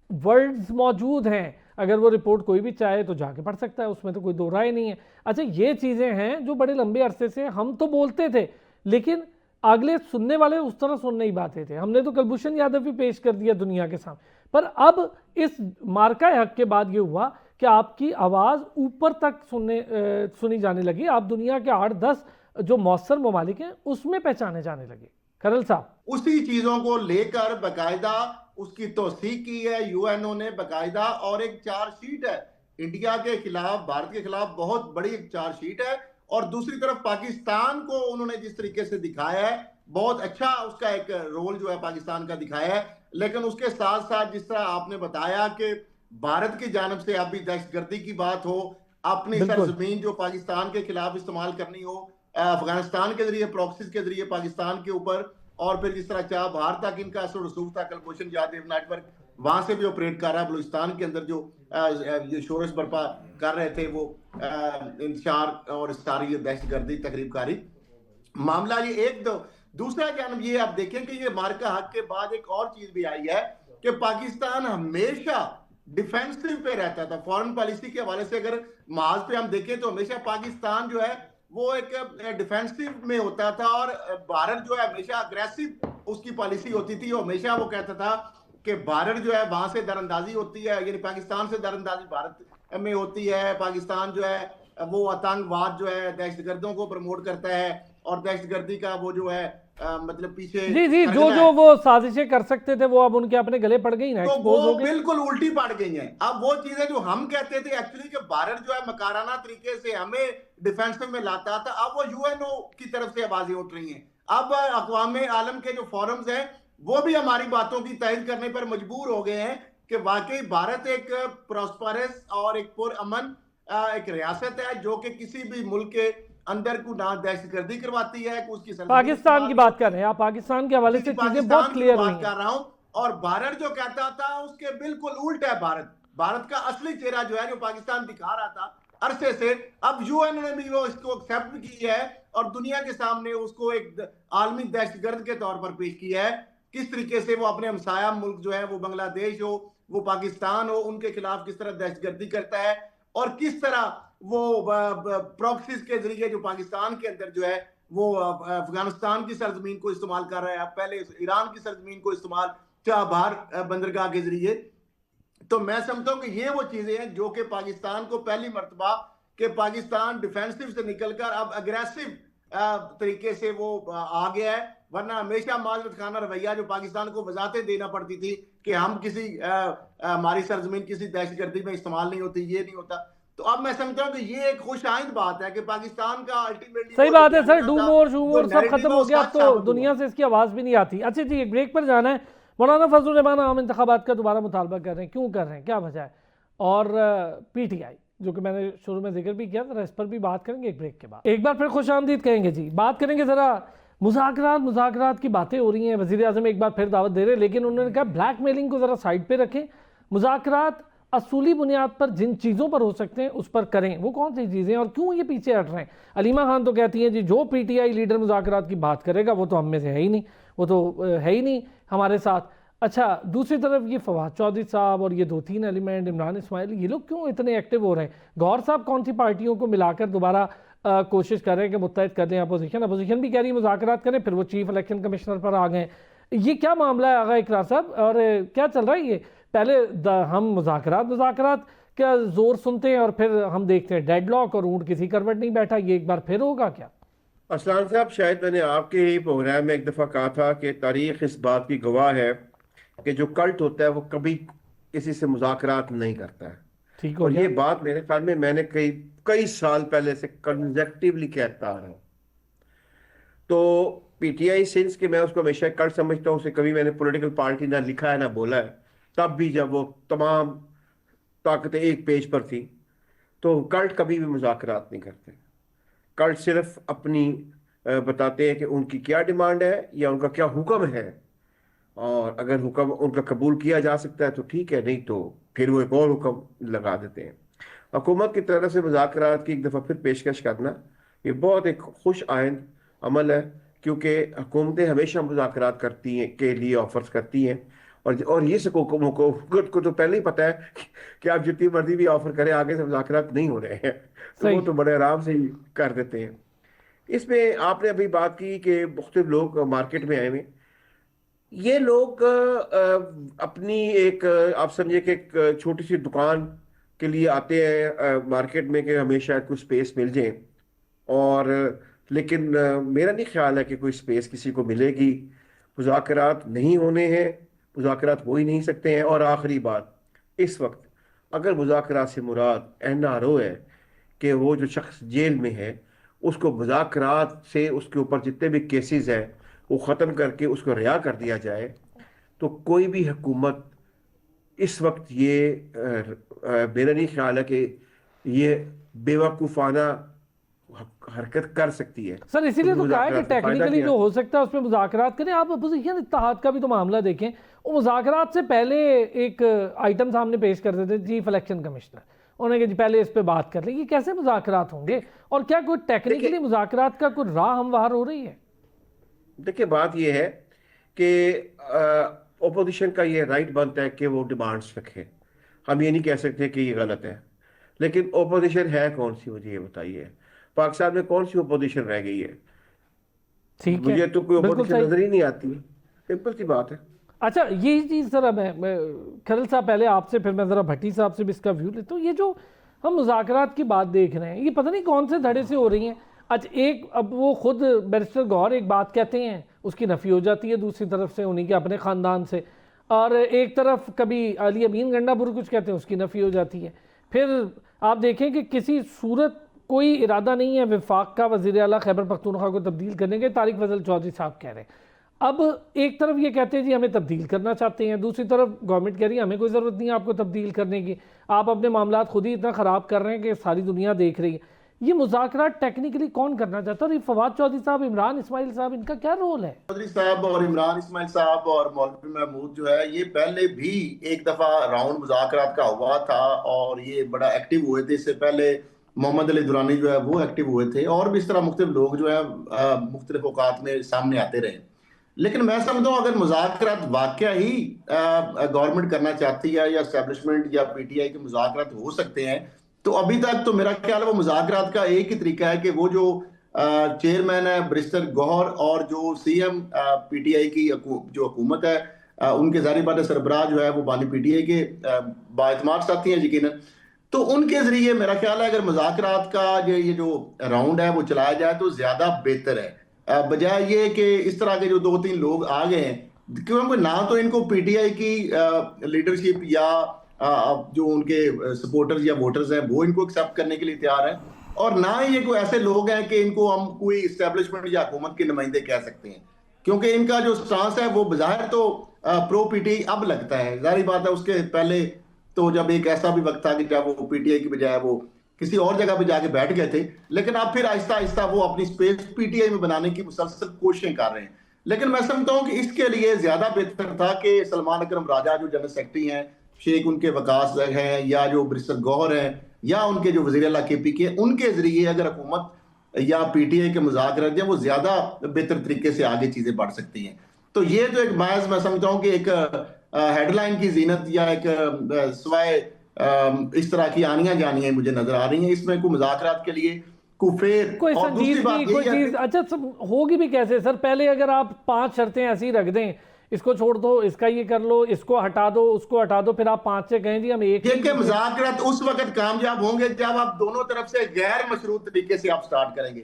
वर्ड्स मौजूद हैं। अगर वो रिपोर्ट कोई भी चाहे तो जाके पढ़ सकता है, उसमें तो कोई दो राय नहीं है। अच्छा, ये चीज़ें हैं जो बड़े लंबे अरसे से हम तो बोलते थे, लेकिन अगले सुनने वाले उस तरह सुन नहीं पाते थे। हमने तो कुलभूषण यादव भी पेश कर दिया दुनिया के सामने, पर अब इस मार्का हक के बाद ये हुआ कि आपकी आवाज़ ऊपर तक सुनी जाने लगी, आप दुनिया के 8-10 जो मौसर ममालिक हैं उसमें पहचाने जाने लगे। खरल साहब, उसी चीजों को लेकर बाकायदा उसकी तौसीक की है यूएनओ ने बाकायदा, और एक चार्जशीट है इंडिया के खिलाफ, भारत के खिलाफ बहुत बड़ी एक चार्जशीट है। और दूसरी तरफ पाकिस्तान को उन्होंने जिस तरीके से दिखाया है, बहुत अच्छा उसका एक रोल जो है पाकिस्तान का दिखाया है। लेकिन उसके साथ साथ जिस तरह आपने बताया कि भारत की जानब से अभी दहशतगर्दी की बात हो, अपनी सरजमीन जो पाकिस्तान के खिलाफ इस्तेमाल करनी हो, अफगानिस्तान के जरिए, प्रॉक्सीज के जरिए पाकिस्तान के ऊपर, और फिर जिस तरह चाह बाहर तक इनका असर रसूख था, कुलभूषण यादव नेटवर्क वहां से भी ऑपरेट कर रहा है, बलूचिस्तान के अंदर जो शोरश बर्पा कर रहे थे वो इंतशार और सारी दहशतगर्दी तकरीबकारी मामला, ये एक दो। दूसरा जानब ये आप देखें कि ये मार्का हक के बाद एक और चीज भी आई है कि पाकिस्तान हमेशा डिफेंसिव पे रहता था फॉरेन पॉलिसी के हवाले से। अगर महाज पे हम देखें तो हमेशा पाकिस्तान जो है वो एक डिफेंसिव में होता था, और भारत जो है हमेशा अग्रेसिव उसकी पॉलिसी होती थी। वो हमेशा वो कहता था कि भारत जो है वहां से दरअंदाजी होती है, यानी पाकिस्तान से दरअंदाजी भारत में होती है। पाकिस्तान जो है वो आतंकवाद जो है दहशतगर्दों को प्रमोट करता है, और दहशतगर्दी का वो जो है मतलब पीछे जी जो वो साजिशें कर सकते थे वो अब उनके अपने गले पड़ गई ना, तो वो बिल्कुल उल्टी पड़ गई हैं। अब वो चीजें जो हम कहते थे एक्चुअली कि भारत जो है मकाराना तरीके से हमें डिफेंसिव में लाता था, अब वो यूएनओ की तरफ से आवाजें उठ रही हैं। अब अक़वाम आलम के जो फोरम्स हैं वो भी हमारी बातों की तायद करने पर मजबूर हो गए हैं कि वाकई भारत एक प्रॉस्परस और एक पुरअमन एक रियासत है जो कि किसी भी मुल्क के अंदर को ना दहशतगर्दी करवाती है। उसकी पाकिस्तान की बात कर रहे हैं आप, पाकिस्तान के हवाले से चीजें बहुत क्लियर बात कर रहा हूं। और भारत जो कहता था उसके बिल्कुल उल्टा है। भारत का असली चेहरा जो है, जो पाकिस्तान दिखा रहा था अरसे से, अब यूएन ने भी वो इसको एक्सेप्ट की है और दुनिया के सामने उसको एक आलमी दहशतगर्द के तौर पर पेश किया है। किस तरीके से वो अपने हमसाया मुल्क जो है, वो बांग्लादेश हो, वो पाकिस्तान हो, उनके खिलाफ किस तरह दहशतगर्दी करता है, और किस तरह वो प्रॉक्सीज के जरिए जो पाकिस्तान के अंदर जो है वो अफगानिस्तान की सरजमीन को इस्तेमाल कर रहा है, पहले ईरान की सरजमीन को इस्तेमाल चाबहार बंदरगाह के जरिए। तो मैं समझता हूं कि ये वो चीजें हैं जो कि पाकिस्तान को पहली मर्तबा के पाकिस्तान डिफेंसिव से निकलकर अब अग्रेसिव तरीके से वो आ गया है। वरना हमेशा माजरत खाना रवैया जो पाकिस्तान को वजाहतें देना पड़ती थी कि हम किसी हमारी सरजमीन किसी दहशतगर्दी में इस्तेमाल नहीं होती, ये नहीं होता। तो अब मैं समझता हूँ कि ये एक खुश आइंद बात है कि पाकिस्तान का अल्टीमेटली सही बात है सर, डूमोर शूमोर सब खत्म हो गया, अब तो दुनिया से इसकी आवाज भी नहीं आती। अच्छा जी, एक ब्रेक पर जाना है। मौलाना फजलुर रहमान आम इंतखाबात का दोबारा मुतालबा कर रहे हैं, क्यों कर रहे हैं, क्या वजह है? और पीटीआई जो कि मैंने शुरू में जिक्र भी किया, जरा इस पर भी बात करेंगे एक ब्रेक के बाद। एक बार फिर खुश आमदीद कहेंगे जी, बात करेंगे जरा मुज़ाकरात की बातें हो रही हैं। वज़ीर आज़म एक बार फिर दावत दे रहे हैं, लेकिन उन्होंने कहा ब्लैकमेलिंग को ज़रा साइड पे रखें, मुज़ाकरात असूली बुनियाद पर जिन चीज़ों पर हो सकते हैं उस पर करें, वो कौन सी चीज़ें और क्यों ये पीछे हट रहे हैं? अलीमा खान तो कहती हैं जी जो पीटीआई लीडर मुज़ाकरात की बात करेगा वो तो हम में से है ही नहीं, वो तो है ही नहीं हमारे साथ। अच्छा, दूसरी तरफ ये फवाद चौधरी साहब और ये 2-3 एलिमेंट, इमरान इस्माइल, ये लोग क्यों इतने एक्टिव हो रहे हैं? गौर साहब कौन सी पार्टियों को मिलाकर दोबारा कोशिश कर रहे हैं कि मुत्तहिद कर दें अपोजिशन? अपोजिशन भी कह रही है मुज़ाकरात करें, फिर वो चीफ इलेक्शन कमिश्नर पर आ गए। ये क्या मामला है आगा इकरार साहब, और क्या चल रहा है ये? पहले हम मुज़ाकरात का जोर सुनते हैं और फिर हम देखते हैं डेडलॉक और ऊंट किसी करवट नहीं बैठा, ये एक बार फिर होगा क्या? असलान साहब, शायद मैंने आपके ही प्रोग्राम में एक दफ़ा कहा था कि तारीख इस बात की गवाह है कि जो कल्ट होता है वो कभी किसी से मुज़ाकरात नहीं करता है। ठीक हो और गया। ये बात मेरे ख्याल में मैंने कई साल पहले से कंसेक्टिवली कहता आ रहा हूँ। तो पीटीआई सिंस कि मैं उसको हमेशा कल्ट समझता हूँ, उसे कभी मैंने पॉलिटिकल पार्टी ना लिखा है ना बोला है, तब भी जब वो तमाम ताकतें एक पेज पर थी, तो कल्ट कभी भी मुज़ाकरात नहीं करते। कल्ट सिर्फ अपनी बताते हैं कि उनकी क्या डिमांड है या उनका क्या हुक्म है, और अगर हुक्म उनका कबूल किया जा सकता है तो ठीक है, नहीं तो फिर वो एक और हुक्म लगा देते हैं। हुकूमत की तरफ से मुज़ाकरात की एक दफ़ा फिर पेशकश करना ये बहुत एक खुश आइंद अमल है, क्योंकि हुकूमतें हमेशा मुज़ाकरात करती हैं के लिए ऑफर्स करती हैं, और ये हुकूमत को तो पहले ही पता है कि आप जितनी मर्जी भी ऑफर करें आगे से मुज़ाकरात नहीं हो रहे हैं, तो वो तो बड़े आराम से ही कर देते हैं। इसमें आपने अभी बात की कि मुख्तलिफ लोग मार्केट में आए हुए, ये लोग अपनी एक आप समझिए कि एक छोटी सी दुकान के लिए आते हैं मार्केट में कि हमें शायद कुछ स्पेस मिल जाए, और लेकिन मेरा नहीं ख्याल है कि कोई स्पेस किसी को मिलेगी। मुज़ाकरात नहीं होने हैं, मुज़ाकरात हो ही नहीं सकते हैं। और आखिरी बात, इस वक्त अगर मुज़ाकरात से मुराद एनआरओ है कि वो जो शख्स जेल में है उसको मुज़ाकरात से उसके ऊपर जितने भी केसेस हैं वो ख़त्म करके उसको रिहा कर दिया जाए, तो कोई भी हुकूमत इस वक्त ये मेरा नहीं ख्याल है कि ये बेवकूफ़ाना हरकत कर सकती है। सर इसीलिए तो कहा है कि टेक्निकली जो हो सकता है उसमें मुज़ाकरात करें। आप अपोजिशन इत्तेहाद का भी तो मामला देखें, वो मुज़ाकरात से पहले एक आइटम सामने पेश कर देते चीफ इलेक्शन कमिश्नर, उन्होंने कहा जी पहले इस पे बात कर लें। ये कैसे मुज़ाकरात होंगे, और क्या कोई टेक्निकली मुज़ाकरात का कोई राह हमवार हो रही है? देखिए, बात यह है कि ओपोजिशन का ये राइट बनता है कि वो डिमांड्स रखे। हम ये नहीं कह सकते कि ये गलत है, लेकिन ओपोजिशन है कौन सी, मुझे ये बताइए। पाकिस्तान में कौन सी ओपोजिशन रह गई है? ठीक है, मुझे तो कोई ओपोजिशन नजर ही नहीं आती। सिंपल सी बात है। अच्छा, यही चीज़ ज़रा मैं खरल साहब पहले आपसे, फिर मैं ज़रा भट्टी साहब से भी इसका व्यू लेता हूँ। ये जो हम मुज़ाकरात की बात देख रहे हैं, ये पता नहीं कौन से धड़े से हो रही हैं। आज एक, अब वो खुद बैरिस्टर गौहर एक बात कहते हैं, उसकी नफ़ी हो जाती है दूसरी तरफ से उन्हीं के अपने ख़ानदान से, और एक तरफ कभी अली अमीन गंडापुर कुछ कहते हैं, उसकी नफ़ी हो जाती है। फिर आप देखें कि किसी सूरत कोई इरादा नहीं है विफाक का वज़ीर आला खैबर पख्तूनख्वा को तब्दील करने के, तारिक फजल चौधरी साहब कह रहे हैं। अब एक तरफ ये कहते हैं जी हमें तब्दील करना चाहते हैं, दूसरी तरफ गवर्नमेंट कह रही है हमें कोई ज़रूरत नहीं है आपको तब्दील करने की, आप अपने मामलात खुद ही इतना ख़राब कर रहे हैं कि सारी दुनिया देख रही है। ये मुज़ाकरात टेक्निकली कौन करना चाहता है? और ये फवाद चौधरी साहब, इमरान इस्माइल साहब, इनका क्या रोल है? चौधरी साहब और इमरान इस्माइल साहब और मौलवी महमूद जो है, ये पहले भी एक दफा राउंड मुज़ाकरात का हुआ था और ये बड़ा एक्टिव हुए थे। इससे पहले मोहम्मद अली दुरानी जो है वो एक्टिव हुए थे, और भी इस तरह मुख्तलिफ लोग जो है मुख्तलिफ औकात में सामने आते रहे। लेकिन मैं समझता हूँ अगर मुज़ाकरात वाकया ही गवर्नमेंट करना चाहती है या एस्टेब्लिशमेंट या पीटीआई के मुज़ाकरात हो सकते हैं, तो अभी तक तो मेरा ख्याल है वो मुज़ाकरात का एक ही तरीका है कि वो जो चेयरमैन है बैरिस्टर गौहर और जो सीएम पीटीआई की जो हुकूमत है उनके ज़ाहिर बात है सरबराह जो है वो बानी पीटीआई के बाएतमाद साथी हैं यकीनन, तो उनके जरिए मेरा ख्याल है अगर मुज़ाकरात का ये जो राउंड है वो चलाया जाए तो ज्यादा बेहतर है, बजाय ये कि इस तरह के जो 2-3 लोग आ गए हैं, क्योंकि ना तो इनको पीटीआई की लीडरशिप या जो उनके सपोर्टर्स या वोटर्स हैं वो इनको एक्सेप्ट करने के लिए तैयार है, और ना ही ये कोई ऐसे लोग हैं कि इनको हम कोई इस्टेब्लिशमेंट या हुकूमत के नुमाइंदे कह सकते हैं, क्योंकि इनका जो स्टांस है वो बज़ाहिर तो प्रो पीटीआई अब लगता है। जाहिर बात है उसके पहले तो जब एक ऐसा भी वक्त था कि जब वो पीटीआई की बजाय वो किसी और जगह पे जाके बैठ गए थे, लेकिन अब फिर आहिस्ता आहिस्ता वो अपनी स्पेस पीटीआई में बनाने की मुसलसल कोशिशें कर रहे हैं। लेकिन मैं समझता हूँ कि इसके लिए ज्यादा बेहतर था कि सलमान अकरम राजा जो जनरल सेक्रेटरी हैं, शेख उनके वकास हैं या जो बैरिस्टर गौहर हैं या उनके जो वज़ीर आला KP के, उनके जरिए अगर हुकूमत या PTI के मुज़ाकरात जो वो ज्यादा बेहतर तरीके से आगे चीजें बढ़ सकती हैं। तो ये तो एक महज मैं समझता हूँ कि एक हेडलाइन की जीनत या एक सवाए इस तरह की आनियां जानियां मुझे नजर आ रही हैं। इसमें कोई मुज़ाकरात के लिए कुफेर कोई और दूसरी संजीदगी बात कोई यही है चीज अच्छा होगी भी कैसे सर? पहले अगर आप 5 शर्तें ऐसी रख दें, इसको छोड़ दो, इसका ये कर लो, इसको हटा दो, उसको हटा दो, फिर आप 5 से कहें जी हम एक देखिए मुज़ाकरात उस वक्त कामयाब होंगे जब आप दोनों तरफ से गैर मशरूत तरीके से आप स्टार्ट करेंगे।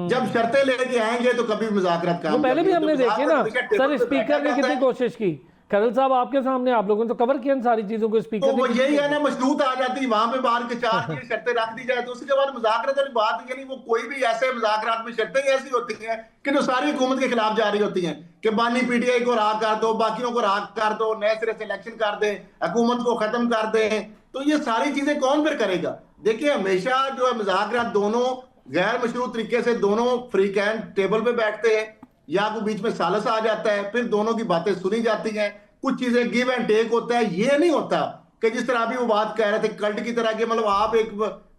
जब शर्तें लेके आएंगे तो कभी मुज़ाकरात वो कामयाब पहले भी नहीं। हमने तो देखे ना मुज़ाकरात टेबल सर, पे स्पीकर ने बैठा कितनी जाता है। कोशिश की। खरल साहब आपके सामने आप लोगों ने तो कवर किया इन सारी चीजों को, तो स्पीकर वो ने यही है ना, मशरूत आ जाती वहां पे बाहर के 4 चीज शर्तें रख दी जाए तो उसके बाद मुज़ाकरात वाली बात, यानी वो कोई भी ऐसे मुज़ाकरात में शर्तें ऐसी होती हैं कि जो सारी हुकूमत के खिलाफ जारी होती हैं कि बानी PTI को राह कर दो, बाकियों को राह कर दो, नए सिरे से इलेक्शन कर दें, हुकूमत को खत्म कर दें। तो ये सारी चीजें कौन फिर करेगा? देखिए हमेशा जो है मुज़ाकरात दोनों गैर मशरूत तरीके से दोनों फ्री कैन टेबल पे बैठते हैं या कोई बीच में सालस आ जाता है, फिर दोनों की बातें सुनी जाती हैं, कुछ चीजें गिव एंड टेक होता है। ये नहीं होता कि जिस तरह अभी वो बात कह रहे थे कल्ट की तरह की, मतलब आप एक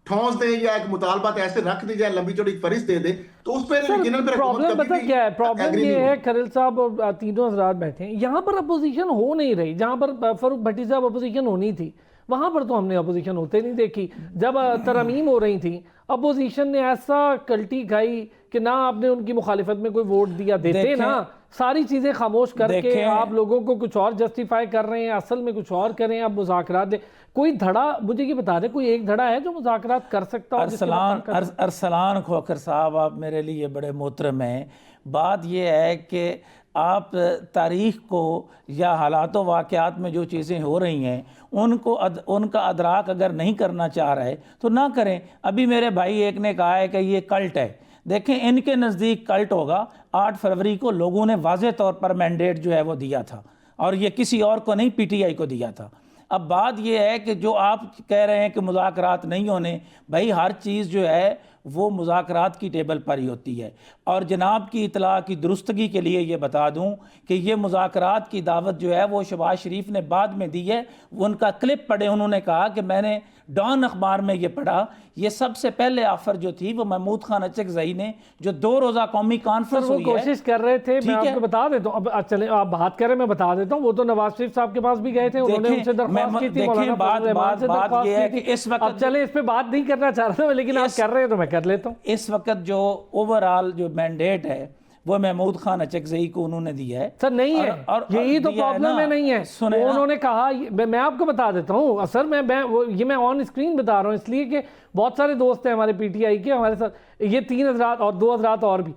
ठोंस दें या एक मुतालबात ऐसे रख दी जाए, लंबी चौड़ी फरिश्त दे दे, तो उस पर प्रॉब्लम पता क्या है? प्रॉब्लम ये है खरल साहब और तीनों हजरात बैठे हैं, यहाँ पर अपोजिशन हो नहीं रही। जहाँ पर फारूक भट्टी साहब अपोजिशन होनी थी वहां पर तो हमने अपोजिशन होते नहीं देखी। जब तरमीम हो रही थी अपोजिशन ने ऐसा कल्टी खाई कि ना आपने उनकी मुखालिफत में कोई वोट दिया, देते ना सारी चीजें खामोश करके आप लोगों को कुछ और जस्टिफाई कर रहे हैं, असल में कुछ और करें। आप मुज़ाकरात दे, कोई धड़ा मुझे ये बता दें, कोई एक धड़ा है जो मुज़ाकरात कर सकता हो? अरसलान खोखर साहब आप मेरे लिए बड़े मोहतरम हैं। बात यह है कि आप तारीख़ को या हालात वाक़यात में जो चीज़ें हो रही हैं उनका अदराक अगर नहीं करना चाह रहे तो ना करें। अभी मेरे भाई एक ने कहा है कि ये कल्ट है। देखें इनके नज़दीक कल्ट होगा। 8 फरवरी को लोगों ने वाज़े तौर पर मैंडेट जो है वो दिया था और ये किसी और को नहीं PTI को दिया था। अब बात यह है कि जो आप कह रहे हैं कि मुज़ाकरात नहीं होने, भाई हर चीज़ जो है वो मुज़ाकरात की टेबल पर ही होती है। और जनाब की इतला की दुरुस्तगी के लिए ये बता दूं कि ये मुज़ाकरात की दावत जो है वो शहबाज शरीफ ने बाद में दी है। उनका क्लिप पढ़े, उन्होंने कहा कि मैंने डॉन अखबार में ये पढ़ा, ये सबसे पहले ऑफर जो थी वो महमूद खान अचकज़ई ने जो 2 रोज़ा कौमी कॉन्फ्रेंस हुई है, कोशिश कर रहे थे। मैं आपको बता देता हूँ, अब चले आप बात करें, मैं बता देता हूँ। वो तो नवाज शरीफ साहब के पास भी गए थे, उन्होंने उनसे दरख्वास्त की थी, बात ये है कि इस वक्त चले इस पे बात नहीं करना चाह रहा था लेकिन आप कर रहे हैं तो मैं कर लेता हूँ। इस वक्त जो ओवरऑल जो मैंडेट है वो महमूद खान अचकज़ई को उन्होंने दिया है। सर नहीं है, और यही तो प्रॉब्लम है, नहीं है। उन्होंने कहा, मैं आपको बता देता हूँ सर, मैं ऑन स्क्रीन बता रहा हूँ इसलिए कि बहुत सारे दोस्त हैं हमारे PTI के हमारे साथ, ये 3 हजरात और 2 हजरात और भी।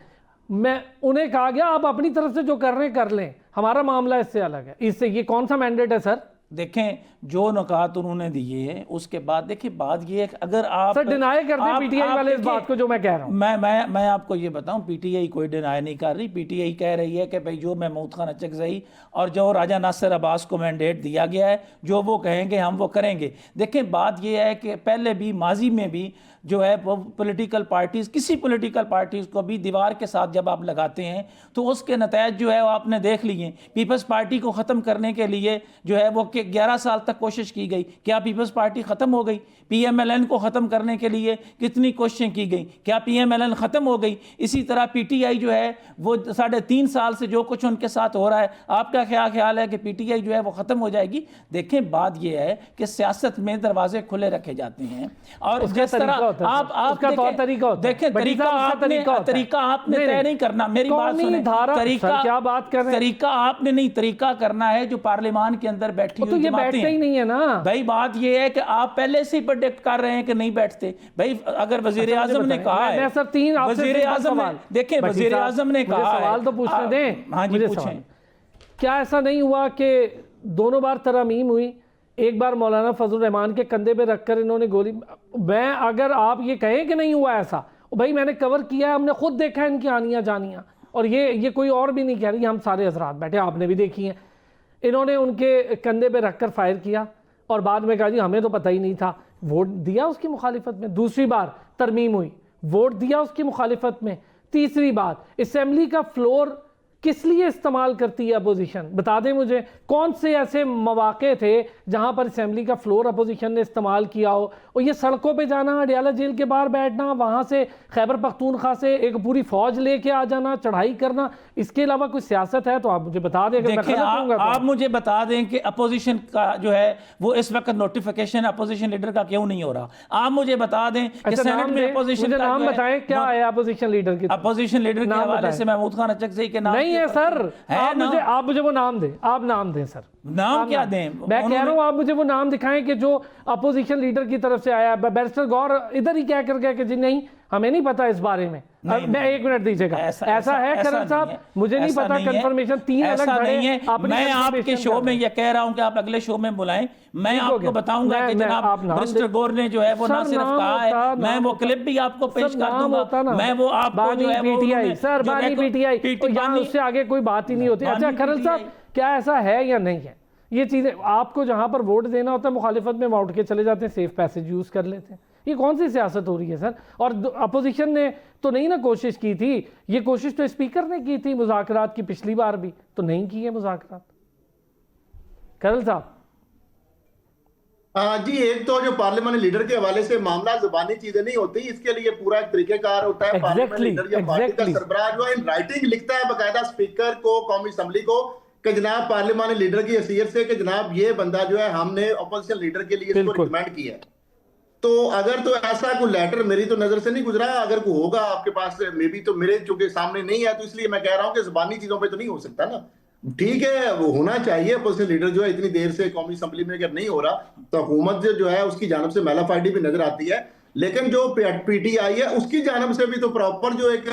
मैं उन्हें कहा गया आप अपनी तरफ से जो कर रहे हैं कर लें, हमारा मामला इससे अलग है। इससे ये कौन सा मैंडेट है सर? देखें जो नुकात उन्होंने दिए हैं उसके बाद देखिए बात ये है कि अगर आप सर डिनाई करते हैं PTI वाले इस बात को जो मैं कह रहा हूँ। मैं आपको ये बताऊं, PTI कोई डिनाई नहीं कर रही। PTI कह रही है कि भाई जो महमूद खान अचकज़ई और जो राजा नासिर अब्बास को मैंडेट दिया गया है जो वो कहेंगे हम वो करेंगे। देखें बात ये है कि पहले भी माजी में भी जो है वो पॉलिटिकल पार्टीज़, किसी पॉलिटिकल पार्टीज़ को भी दीवार के साथ जब आप लगाते हैं तो उसके नतीजे जो है वो आपने देख लिए। पीपल्स पार्टी को ख़त्म करने के लिए जो है वो 11 साल तक कोशिश की गई, क्या पीपल्स पार्टी ख़त्म हो गई? PMLN को ख़त्म करने के लिए कितनी कोशिशें की गई, क्या PMLN ख़त्म हो गई? इसी तरह PTI जो है वो 3.5 साल से जो कुछ उनके साथ हो रहा है, आपका क्या ख्याल है कि PTI जो है वो ख़त्म हो जाएगी? देखें बात ये है कि सियासत में दरवाजे खुले रखे जाते हैं और जिस तरह आपका तौर तरीका देखें, तरीका आपने तय नहीं करना। मेरी बात सुने, क्या बात कर रहे हैं? तरीका आपने नहीं, तरीका करना है जो पार्लियामान के अंदर बैठी हुई जमातें ही नहीं है ना भाई। बात ये है कि आप पहले से ही प्रेडिक्ट कर रहे हैं कि नहीं बैठते भाई। अगर वजीर आजम ने कहा है, वजीर आजम देखें, वजीर आजम ने कहा, सवाल तो पूछने दें। हाँ जी पूछें। क्या ऐसा नहीं हुआ कि दोनों बार तरमीम हुई, एक बार मौलाना फजल रहमान के कंधे पे रखकर इन्होंने गोली, मैं अगर आप ये कहें कि नहीं हुआ ऐसा, भाई मैंने कवर किया है, हमने खुद देखा है इनकी आनियाँ जानियाँ, और ये कोई और भी नहीं कह रही, हम सारे हजरात बैठे आपने भी देखी हैं। इन्होंने उनके कंधे पे रखकर फायर किया और बाद में कहा जी हमें तो पता ही नहीं था, वोट दिया उसकी मुखालिफत में। दूसरी बार तरमीम हुई, वोट दिया उसकी मुखालिफत में। तीसरी बात, असेंबली का फ्लोर किस लिए इस्तेमाल करती है अपोजिशन? बता दें मुझे, कौन से ऐसे मौके थे जहां पर असेंबली का फ्लोर अपोजिशन ने इस्तेमाल किया हो? और ये सड़कों पे जाना, अडयाला जेल के बाहर बैठना, वहां से खैबर पख्तूनख्वा से एक पूरी फौज लेके आ जाना, चढ़ाई करना, इसके अलावा कोई सियासत है तो आप मुझे बता दें। देखिए, आप मुझे बता दें कि अपोजिशन का जो है वो इस वक्त नोटिफिकेशन अपोजिशन लीडर का क्यों नहीं हो रहा? आप मुझे बता दें कि सेनेट में अपोजिशन का नाम बताएं, क्या है अपोजिशन लीडर की? अपोजिशन लीडर के हवाले से महमूद खान अचकज़ई के नाम नहीं है सर, आप मुझे वो नाम दें, आप नाम दें सर। नाम क्या दें? मैं कह रहा हूं आप मुझे वो नाम दिखाएं कि जो अपोजिशन लीडर की तरफ से आया। बैरिस्टर गौर इधर ही क्या कर गया कि जी नहीं हमें नहीं पता इस बारे में। मैं 1 मिनट दीजिएगा। ऐसा है कर्नल साहब, मुझे नहीं पता, कंफर्मेशन 3 अलग नहीं है। मैं आपके शो में ये कह रहा हूं कि आप अगले शो में बुलाएं, मैं आपको बताऊंगा कि जनाब बैरिस्टर गौर ने जो है वो ना सिर्फ कहा है, मैं वो क्लिप भी आपको पेश कर दूंगा, मैं वो आपको जो है पीटीआई सर, बानी पीटीआई, उससे आगे कोई बात ही नहीं होती। अच्छा कर्नल साहब, क्या ऐसा है या नहीं है? ये चीजें आपको जहां पर वोट देना होता है मुखालिफत में वोट के चले जाते हैं, सेफ पैसेज यूज कर लेते हैं। ये कौन सी सियासत हो रही है सर? और अपोजिशन ने तो नहीं ना कोशिश की थी, ये कोशिश तो स्पीकर ने की थी मुज़ाकरात की, पिछली बार भी तो नहीं की है मुज़ाकरात। कर्नल साहब जी, एक तो जो पार्लियामेंट लीडर के हवाले से मामला जुबानी चीजें नहीं होती, इसके लिए पूरा एक तरीकेकार होता है। पार्लियामेंट लीडर या पार्टी का सरबराह जो है इन राइटिंग लिखता है बाकायदा स्पीकर को, कौमी असम्बली को, कि जनाब पार्लियामेंट लीडर की हैसियत से कि जनाब ये बंदा जो है हमने अपोजिशन लीडर के लिए इसको रिकमेंड किया है। तो अगर तो ऐसा कोई लेटर मेरी तो नजर से नहीं गुजरा, अगर कोई होगा आपके पास मे बी, तो मेरे चूंकि सामने नहीं है तो इसलिए मैं कह रहा हूं कि जुबानी चीजों पे तो नहीं हो सकता ना। ठीक है, वो होना चाहिए अपोजिशन लीडर जो है, इतनी देर से कौमी असम्बली में अगर नहीं हो रहा तो हुकूमत जो है उसकी जानब से मैलाफाइडी भी नजर आती है। लेकिन जो पीटीआई है उसकी जानब से भी तो प्रॉपर जो एक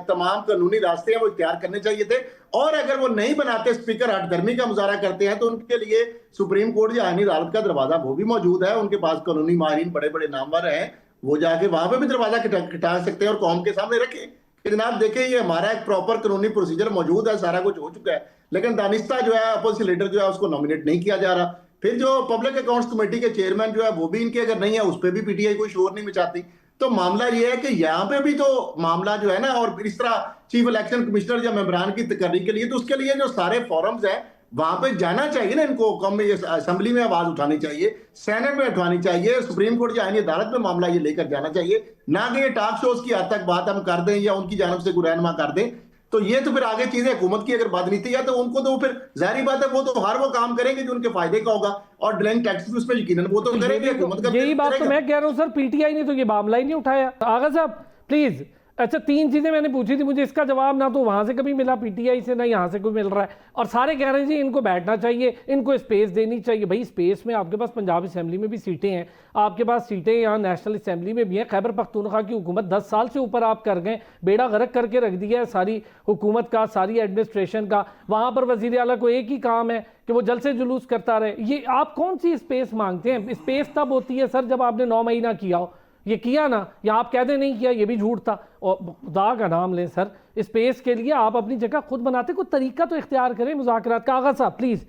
तमाम कानूनी रास्ते हैं वो इख्तियार करने चाहिए थे। और अगर वो नहीं बनाते, स्पीकर हठधर्मी का मुजाहरा करते हैं, तो उनके लिए सुप्रीम कोर्ट या आईनी अदालत का दरवाजा वो भी मौजूद है। उनके पास कानूनी माहिरीन बड़े बड़े नामवर हैं, वो जाके वहां पे भी दरवाजा खटा सकते हैं और कौम के सामने रखें कि जनाब देखिए ये हमारा एक प्रॉपर कानूनी प्रोसीजर मौजूद है, सारा कुछ हो चुका है, लेकिन दानिस्ता जो है अपोजिशन लीडर जो है उसको नॉमिनेट नहीं किया जा रहा। फिर जो पब्लिक अकाउंट्स कमेटी के चेयरमैन जो है वो भी इनके अगर नहीं है, उस पर भी पीटीआई कोई शोर नहीं मचाती। तो मामला ये है कि यहाँ पे भी तो मामला जो है ना, और इस तरह चीफ इलेक्शन कमिश्नर या मेंबरान की तकर्री के लिए, तो उसके लिए जो सारे फोरम्स हैं वहां पे जाना चाहिए ना, इनको कौमी असेंबली में आवाज उठानी चाहिए, सेनेट में उठानी चाहिए, सुप्रीम कोर्ट या आईनी अदालत में मामला ये लेकर जाना चाहिए, ना कि ये टॉक शोज की हद तक बात हम कर दें या उनकी जानब से रहनुमा कर दें। तो ये तो फिर आगे चीजें हुकूमत की अगर बदनीति है तो उनको तो फिर जाहिर बात है वो तो हर वो काम करेंगे जो उनके फायदे का होगा, और डिलेइंग टैक्स भी उसमें यकीनन वो तो करेंगे। हुकूमत का यही बात तो मैं कह रहा हूं सर, पीटीआई ने तो ये मामला ही नहीं उठाया। आगा साहब प्लीज। अच्छा, 3 चीजें मैंने पूछी थी, मुझे इसका जवाब ना तो वहां से कभी मिला पीटीआई से, ना यहाँ से कोई मिल रहा है, और सारे कह रहे हैं जी इनको बैठना चाहिए, इनको स्पेस देनी चाहिए। भाई स्पेस में आपके पास पंजाब असेंबली में भी सीटें हैं, आपके पास सीटें यहाँ नेशनल असेंबली में भी हैं। खैबर पख्तूनख्वा की हुकूमत 10 साल से ऊपर आप कर गए, बेड़ा गर्क करके रख दिया है सारी हुकूमत का, सारी एडमिनिस्ट्रेशन का। वहाँ पर वज़ीर आला को एक ही काम है कि वो जलसे जुलूस करता रहे। ये आप कौन सी स्पेस मांगते हैं? स्पेस तब होती है सर जब आपने 9 मई ना किया हो, ये किया ना, या आप कहते नहीं किया, ये भी झूठ था। और खुदा का नाम लें सर, स्पेस के लिए आप अपनी जगह खुद बनाते, कोई तरीका तो इख्तियार करें मुज़ाकरात का। आगा साहब प्लीज।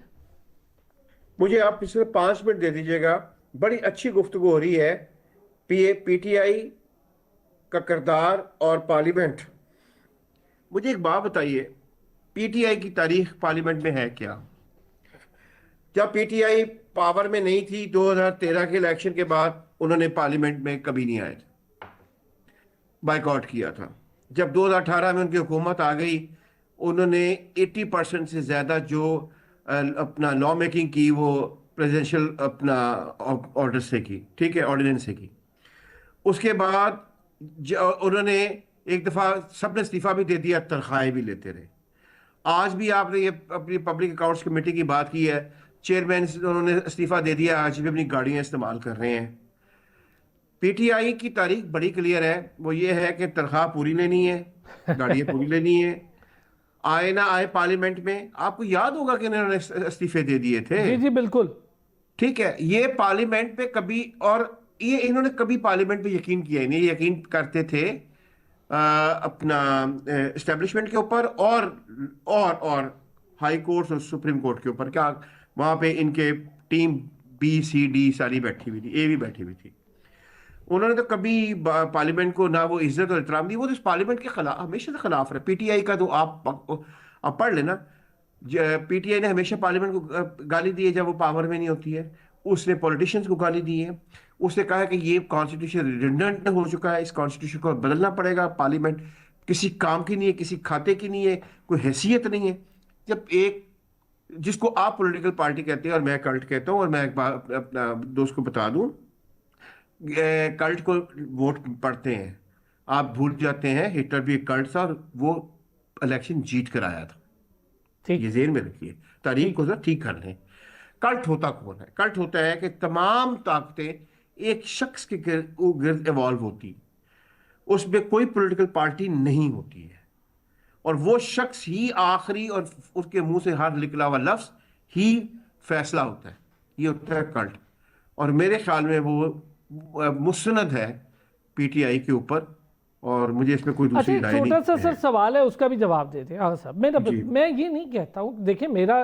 मुझे आप पिछले 5 मिनट दे दीजिएगा, बड़ी अच्छी गुफ्तगू हो रही है पीटीआई का किरदार और पार्लियामेंट। मुझे एक बात बताइए, पीटीआई की तारीख पार्लियामेंट में है क्या? जब पीटीआई पावर में नहीं थी 2013 के इलेक्शन के बाद, उन्होंने पार्लियामेंट में कभी नहीं आए थे, बाइकआउट किया था। जब 2018 में उनकी हुकूमत आ गई, उन्होंने 80% से ज़्यादा जो अपना लॉ मेकिंग की वो प्रेसिडेंशियल अपना ऑर्डर से की, ठीक है, ऑर्डिनेंस से की। उसके बाद उन्होंने एक दफ़ा सबने इस्तीफ़ा भी दे दिया, तनख्वाहें भी लेते रहे। आज भी आपने ये अपनी पब्लिक अकाउंट्स कमेटी की बात की है, चेयरमैन उन्होंने इस्तीफ़ा दे दिया, आज भी अपनी गाड़ियाँ इस्तेमाल कर रहे हैं। पीटीआई की तारीख बड़ी क्लियर है, वो ये है कि तनख्वाह पूरी लेनी है, गाड़ियाँ पूरी लेनी है, आए ना आए पार्लियामेंट में। आपको याद होगा कि इन्होंने इस्तीफे दे दिए थे। जी जी बिल्कुल ठीक है, ये पार्लियामेंट पे कभी, और ये इन्होंने कभी पार्लियामेंट पे यकीन किया ही नहीं। यकीन करते थे अपना एस्टेब्लिशमेंट के ऊपर और हाई कोर्ट और सुप्रीम कोर्ट के ऊपर। क्या वहाँ पे इनके टीम BCD सारी बैठी हुई थी, A भी बैठी हुई थी। उन्होंने तो कभी पार्लियामेंट को ना वो इज्जत और एहतराम दी, वो तो इस पार्लियामेंट के खिलाफ हमेशा से खिलाफ रहे। पीटीआई का तो आप पढ़ लेना, पीटीआई ने हमेशा पार्लियामेंट को गाली दी है जब वो पावर में नहीं होती है, उसने पॉलिटिशियंस को गाली दी है, उसने कहा है कि ये कॉन्स्टिट्यूशन रिडंडेंट हो चुका है, इस कॉन्स्टिट्यूशन को बदलना पड़ेगा, पार्लियामेंट किसी काम की नहीं है, किसी खाते की नहीं है, कोई हैसियत नहीं है। जब एक जिसको आप पॉलिटिकल पार्टी कहते हैं और मैं कल्ट कहता हूं, और मैं एक बात अपना दोस्त को बता दूं, कल्ट को वोट पड़ते हैं, आप भूल जाते हैं हिटलर भी एक कल्ट था और वो इलेक्शन जीत कर आया था। ये जेहन में रखिए, तारीख को ठीक कर लें। कल्ट होता कौन है? कल्ट होता है कि तमाम ताकतें एक शख्स के गिर्द इवॉल्व होती, उसमें कोई पॉलिटिकल पार्टी नहीं होती है, और वो शख्स ही आखिरी और उसके मुंह से हर निकला हुआ लफ्ज ही फैसला होता है। ये होता है कल्ट, और मेरे ख्याल में वो मुस्तनद है पीटीआई के ऊपर, और मुझे इसमें कोई दूसरी राय नहीं। छोटा सा सर सवाल है, उसका भी जवाब देते हैं। हाँ साहब, मैं ये नहीं कहता हूँ, देखिए मेरा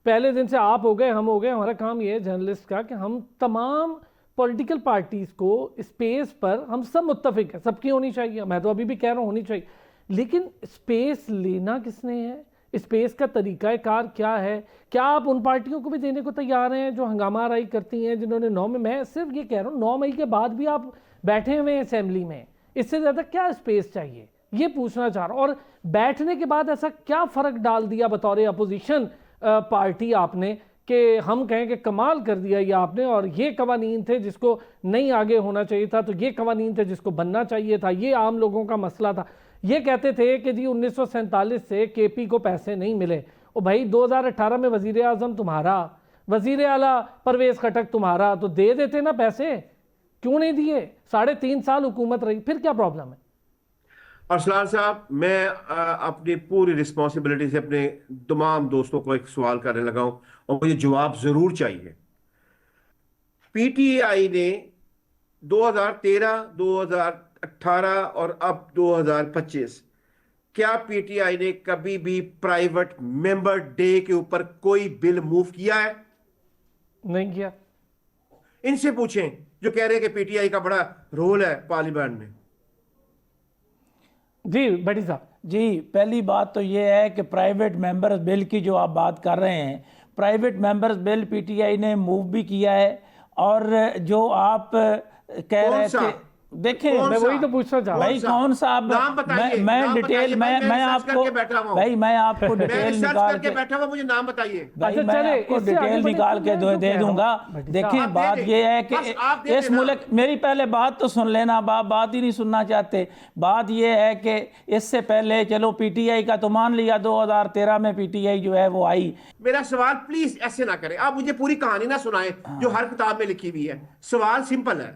पहले दिन से आप हो गए हम हो गए, हमारा काम ये है जर्नलिस्ट का कि हम तमाम पॉलिटिकल पार्टीज को स्पेस पर हम सब मुत्तफिक है, सबकी होनी चाहिए, मैं तो अभी भी कह रहा हूँ होनी चाहिए, लेकिन स्पेस लेना किसने है, स्पेस का तरीक़ाकार क्या है? क्या आप उन पार्टियों को भी देने को तैयार हैं जो हंगामा आराई करती हैं, जिन्होंने 9 मई, मैं सिर्फ ये कह रहा हूँ 9 मई के बाद भी आप बैठे हुए हैं असेंबली में, इससे ज़्यादा क्या स्पेस चाहिए, ये पूछना चाह रहा हूँ। और बैठने के बाद ऐसा क्या फ़र्क डाल दिया बतौर अपोजिशन पार्टी आपने कि हम कहें कि कमाल कर दिया ये आपने, और ये कवानीन थे जिसको नहीं आगे होना चाहिए था, तो ये कवानीन थे जिसको बनना चाहिए था, ये आम लोगों का मसला था। ये कहते थे कि जी 1947 से केपी को पैसे नहीं मिले, और भाई 2018 में वजीर आज़म तुम्हारा, वजीर आला परवेज़ खटक तुम्हारा, तो दे देते ना पैसे, क्यों नहीं दिए? 3.5 साल हुकूमत रही, फिर क्या प्रॉब्लम है? अरसलान साहब, मैं अपनी पूरी रिस्पॉन्सिबिलिटी से अपने तमाम दोस्तों को एक सवाल करने लगा हूं, और मुझे जवाब जरूर चाहिए। पीटीआई ने 2013, 2018 और अब 2025, क्या पीटीआई ने कभी भी प्राइवेट मेंबर डे के ऊपर कोई बिल मूव किया है? नहीं किया। इनसे पूछें जो कह रहे हैं कि पीटीआई का बड़ा रोल है पार्लियामेंट में। जी भट्टी साहब। जी, पहली बात तो ये है कि प्राइवेट मेंबर्स बिल की जो आप बात कर रहे हैं, प्राइवेट मेंबर्स बिल पीटीआई ने मूव भी किया है, और जो आप कह रहे थे, देखें मैं वही तो पूछना चाह रहा हूं भाई, कौन सा आप, मैं डिटेल, मैं आपको भाई, मैं आपको डिटेल निकाल के बैठा हुआ, मुझे नाम बताइए भाई, मैं आपको डिटेल निकाल के दे दूंगा। देखें, बात ये है कि इस मुल्क, मेरी पहले बात तो सुन लेना, बात ही नहीं सुनना चाहते। बात ये है कि इससे पहले चलो पीटीआई का तो मान लिया, 2013 में पीटीआई जो है वो आई। मेरा सवाल प्लीज ऐसे ना करें, आप मुझे पूरी कहानी ना सुनाएं जो हर किताब में लिखी हुई है। सवाल सिंपल है,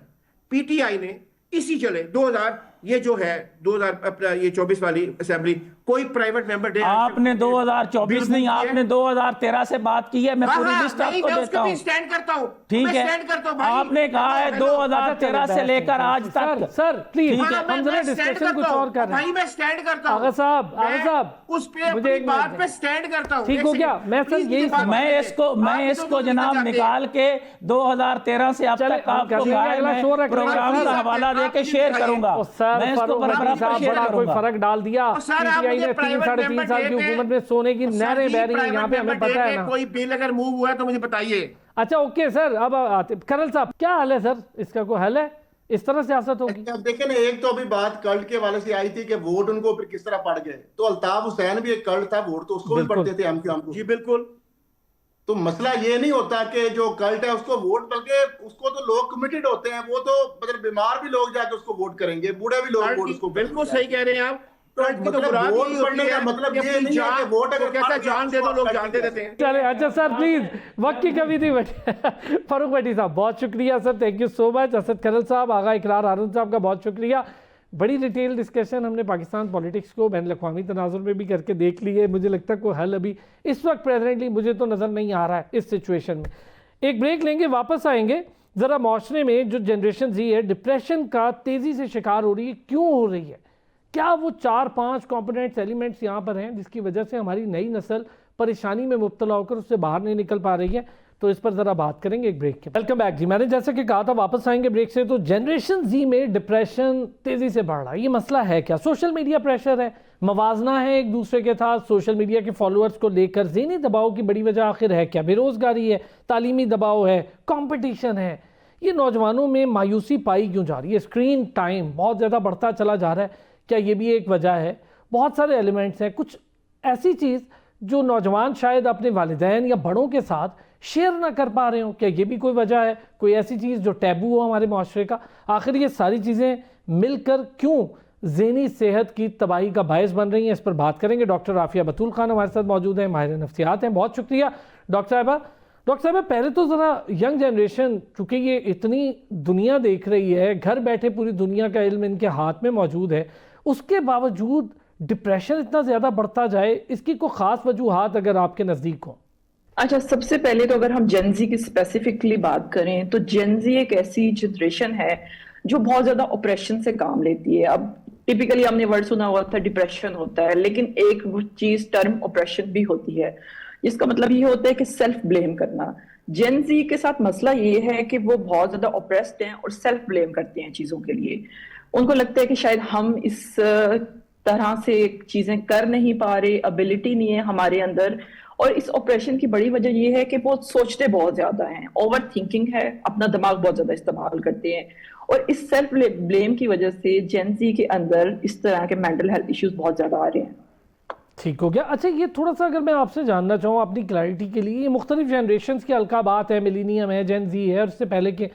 पीटीआई ने इसी चले 2000 ये जो है 2000 अपना ये 24 वाली असेंबली, कोई प्राइवेट मेंबर डे आपने 2024 नहीं, आपने 2013 से बात की है। मैं पूरी लिस्ट आपको देता हूं, स्टैंड करता हूं, ठीक है? आपने कहा है 2013 से लेकर आज तक। सर प्लीज, हम जरा डिस्कशन कुछ और कर रहे हैं। भाई मैं स्टैंड करता हूं। आगा साहब उस पे अपनी बात पे स्टैंड करता हूं। ठीक हो गया? मैं सर यही, मैं इसको जनाब निकाल के 2013 से अब तक आपको प्रोग्राम का हवाला देके शेयर करूंगा। मैं इसको बड़ा कोई फर्क डाल दिया। पीटीआई ने 3-3.5 साल की हुकूमत में सोने की नहरें बह रही हैं यहाँ पे, हमें पता है ना। कोई बिल अगर मूव हुआ है तो मुझे बताइए। अच्छा ओके सर, अब आते करल साहब, क्या हाल है सर? इसका कोई हल है? इस तरह सियासत होगी? देखिए ना, एक तो अभी बात कल्ट के वाले से आई थी कि वोट उनको फिर किस तरह पड़ गए, तो अल्ताफ हुसैन भी एक कल्ट था, वोट तो उसको भी पड़ते थे एमक्यूएम को। जी बिल्कुल। तो मसला ये नहीं होता कि जो कल्ट है उसको वोट, बल्कि उसको तो लोग कमिटेड होते हैं, वो तो मतलब बीमार भी लोग जाके उसको वोट करेंगे, बूढ़े भी लोग वोट उसको। बिल्कुल सही कह रहे हैं आप। मतलब ये नहीं है कि वोट अगर कहता जान दे दो, लोग जान दे देते हैं। चले, अच्छा सर प्लीज, वक्त की कमी थी बट फारूक भट्टी साहब बहुत शुक्रिया sir, thank you so much. Asad करल साहब, आगा इकरार हारून साहब का बहुत शुक्रिया। बड़ी डिटेल डिस्कशन हमने पाकिस्तान पॉलिटिक्स को बैन अवी तनाजुर में भी करके देख ली है। मुझे लगता है कोई हल अभी इस वक्त प्रेजेंटली मुझे तो नज़र नहीं आ रहा है इस सिचुएशन में। एक ब्रेक लेंगे, वापस आएंगे। ज़रा माशरे में जो जनरेशन जी है डिप्रेशन का तेज़ी से शिकार हो रही है, क्यों हो रही है? क्या वो 4-5 कॉम्पोनेंट्स एलिमेंट्स यहाँ पर हैं जिसकी वजह से हमारी नई नस्ल परेशानी में मुब्तला होकर उससे बाहर नहीं निकल पा रही है? तो इस पर ज़रा बात करेंगे एक ब्रेक के। वेलकम बैक जी। मैंने जैसे कि कहा था वापस आएंगे ब्रेक से। तो जनरेशन जी में डिप्रेशन तेज़ी से बढ़ रहा है, ये मसला है क्या? सोशल मीडिया प्रेशर है, मवाजना है एक दूसरे के साथ, सोशल मीडिया के फॉलोअर्स को लेकर ज़हनी दबाव की बड़ी वजह आखिर है क्या? बेरोज़गारी है, तालीमी दबाव है, कंपटीशन है, ये नौजवानों में मायूसी पाई क्यों जा रही है? स्क्रीन टाइम बहुत ज़्यादा बढ़ता चला जा रहा है, क्या ये भी एक वजह है? बहुत सारे एलिमेंट्स हैं, कुछ ऐसी चीज़ जो नौजवान शायद अपने वालिदैन या बड़ों के साथ शेयर ना कर पा रहे हो, क्या ये भी कोई वजह है? कोई ऐसी चीज़ जो टैबू हो हमारे माशरे का? आखिर ये सारी चीज़ें मिलकर क्यों ज़हनी सेहत की तबाही का बायस बन रही हैं, इस पर बात करेंगे। डॉक्टर राफिया बतूल खान हमारे साथ मौजूद हैं, माहिर नफ्सियात हैं। बहुत शुक्रिया डॉक्टर साहिबा। डॉक्टर साहिबा, पहले तो ज़रा यंग जनरेशन, चूँकि ये इतनी दुनिया देख रही है, घर बैठे पूरी दुनिया का इल्म इनके हाथ में मौजूद है, उसके बावजूद डिप्रेशन इतना ज़्यादा बढ़ता जाए, इसकी कोई ख़ास वजूहात अगर आपके नज़दीक हो? अच्छा, सबसे पहले तो अगर हम जेनजी की स्पेसिफिकली बात करें तो जेनजी एक ऐसी जनरेशन है जो बहुत ज्यादा ऑपरेशन से काम लेती है। अब टिपिकली हमने वर्ड सुना हुआ था डिप्रेशन होता है, लेकिन एक चीज टर्म ऑपरेशन भी होती है, जिसका मतलब ये होता है कि सेल्फ ब्लेम करना। जेनजी के साथ मसला ये है कि वो बहुत ज्यादा ऑपरेस्ड हैं और सेल्फ ब्लेम करते हैं चीजों के लिए। उनको लगता है कि शायद हम इस तरह से चीजें कर नहीं पा रहे, एबिलिटी नहीं है हमारे अंदर। और इस ऑपरेशन की बड़ी वजह यह है कि वो सोचते बहुत ज्यादा हैं, ओवर थिंकिंग है, अपना दिमाग बहुत ज्यादा इस्तेमाल करते हैं, और इस सेल्फ ब्लेम की वजह से जेनजी के अंदर इस तरह के मेंटल हेल्थ इश्यूज बहुत ज्यादा आ रहे हैं। ठीक हो गया। अच्छा, ये थोड़ा सा अगर मैं आपसे जानना चाहूँ अपनी क्लैरिटी के लिए, ये मुख्तलिफ जनरेशन की अलकाबात है, मिलीनियम है, जेन जी है, और इससे पहले के,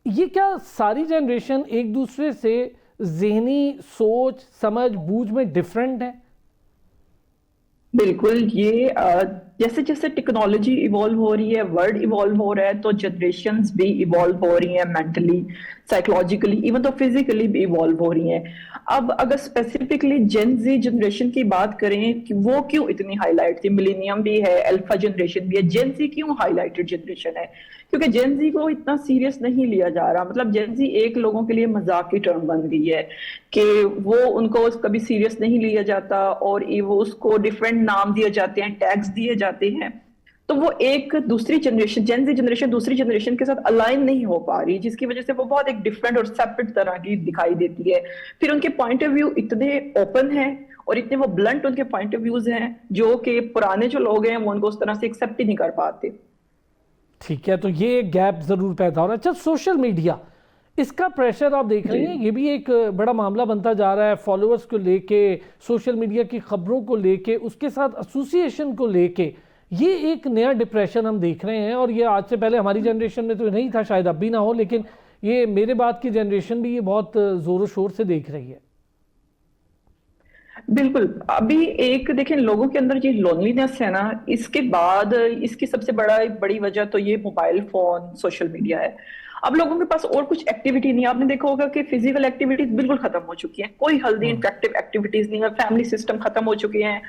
ये क्या सारी जनरेशन एक दूसरे से ज़हनी सोच समझ बूझ में डिफरेंट है? बिल्कुल, ये जैसे जैसे टेक्नोलॉजी इवॉल्व हो रही है, वर्ल्ड इवॉल्व हो रहा है, तो जनरेशन्स भी इवॉल्व हो रही हैं, मेंटली, साइकोलॉजिकली, इवन तो फिजिकली भी इवॉल्व हो रही हैं। अब अगर स्पेसिफिकली जेन जी जनरेशन की बात करें कि वो क्यों इतनी हाईलाइट थी, मिलेनियम भी है, अल्फा जनरेशन भी है, जेन जी क्यों हाईलाइटेड जनरेशन है? क्योंकि जेन जी को इतना सीरियस नहीं लिया जा रहा। मतलब जेन जी एक लोगों के लिए मजाक की टर्म बन गई है कि वो उनको कभी सीरियस नहीं लिया जाता, और वो उसको डिफरेंट नाम दिए जाते हैं, टैग्स दिए जाते हैं। तो वो एक दूसरी जनरेशन, जेन जी जनरेशन दूसरी जनरेशन के साथ अलाइन नहीं हो पा रही, जिसकी वजह से वो बहुत एक डिफरेंट और सेपरेट तरह की दिखाई देती है। फिर उनके पॉइंट ऑफ व्यू इतने ओपन हैं और इतने वो ब्लंट उनके पॉइंट ऑफ व्यूज हैं, जो कि पुराने जो लोग हैं वो उनको उस तरह से एक्सेप्ट ही नहीं कर पाते। ठीक है, तो ये गैप जरूर पैदा हो रहा है। अच्छा, सोशल मीडिया, इसका प्रेशर आप देख रहे हैं, ये भी एक बड़ा मामला बनता जा रहा है, फॉलोअर्स को लेके, सोशल मीडिया की खबरों को लेके, उसके साथ एसोसिएशन को लेके, ये एक नया डिप्रेशन हम देख रहे हैं। और ये आज से पहले हमारी जनरेशन में तो नहीं था, शायद अब भी ना हो, लेकिन ये मेरे बाद की जनरेशन भी ये बहुत जोरों शोर से देख रही है। बिल्कुल, अभी एक देखें, लोगों के अंदर ये लोनलीनेस है ना, इसके बाद इसकी सबसे बड़ी वजह तो ये मोबाइल फोन, सोशल मीडिया है। अब लोगों के पास और कुछ एक्टिविटी नहीं है। आपने देखा होगा कि फिजिकल एक्टिविटीज बिल्कुल खत्म हो चुकी हैं, कोई हेल्दी इंटरेक्टिव एक्टिविटीज नहीं है, फैमिली सिस्टम खत्म हो चुके हैं।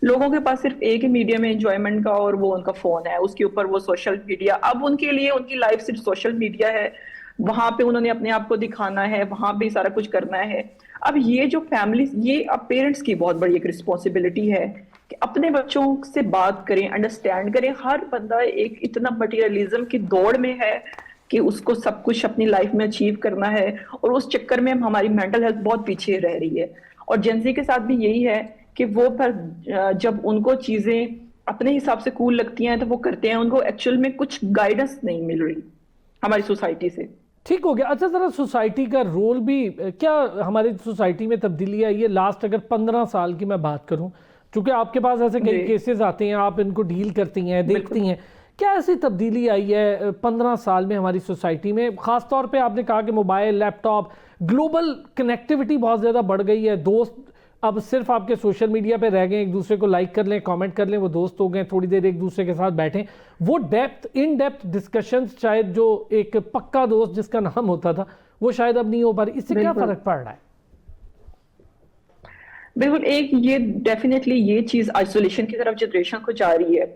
लोगों के पास सिर्फ एक ही मीडियम है एंजॉयमेंट का, और वो उनका फोन है, उसके ऊपर वो सोशल मीडिया। अब उनके लिए उनकी लाइफ सिर्फ सोशल मीडिया है, वहां पे उन्होंने अपने आप को दिखाना है, वहां पे सारा कुछ करना है। अब ये जो फैमिली, ये अब पेरेंट्स की बहुत बड़ी एक रिस्पॉन्सिबिलिटी है कि अपने बच्चों से बात करें, अंडरस्टैंड करें। हर बंदा एक इतना मटेरियलिज्म की दौड़ में है कि उसको सब कुछ अपनी लाइफ में अचीव करना है, और उस चक्कर में हमारी मेंटल हेल्थ बहुत पीछे रह रही है। और जेनजी के साथ भी यही है कि वो पर जब उनको चीजें अपने हिसाब से कूल लगती हैं तो वो करते हैं, उनको एक्चुअल में कुछ गाइडेंस नहीं मिल रही हमारी सोसाइटी से। ठीक हो गया। अच्छा, जरा सोसाइटी का रोल भी, क्या हमारी सोसाइटी में तब्दीली आई है लास्ट अगर 15 साल की मैं बात करूं, क्योंकि आपके पास ऐसे कई केसेस आते हैं, आप इनको डील करती हैं, देखती हैं, क्या ऐसी तब्दीली आई है 15 साल में हमारी सोसाइटी में? ख़ास तौर पे आपने कहा कि मोबाइल, लैपटॉप, ग्लोबल कनेक्टिविटी बहुत ज़्यादा बढ़ गई है, दोस्त अब सिर्फ आपके सोशल मीडिया पे रह गए, एक दूसरे को लाइक कर लें, कमेंट कर लें, वो दोस्त हो गए, थोड़ी देर एक दूसरे के साथ बैठें, वो इन डेप्थ डिस्कशंस, शायद जो एक पक्का दोस्त जिसका नाम होता था, वो शायद अब नहीं हो पा रही। इससे क्या फ़र्क पड़ रहा है? बिल्कुल, एक ये डेफिनेटली ये चीज आइसोलेशन की तरफ जनरेशन को जा रही है।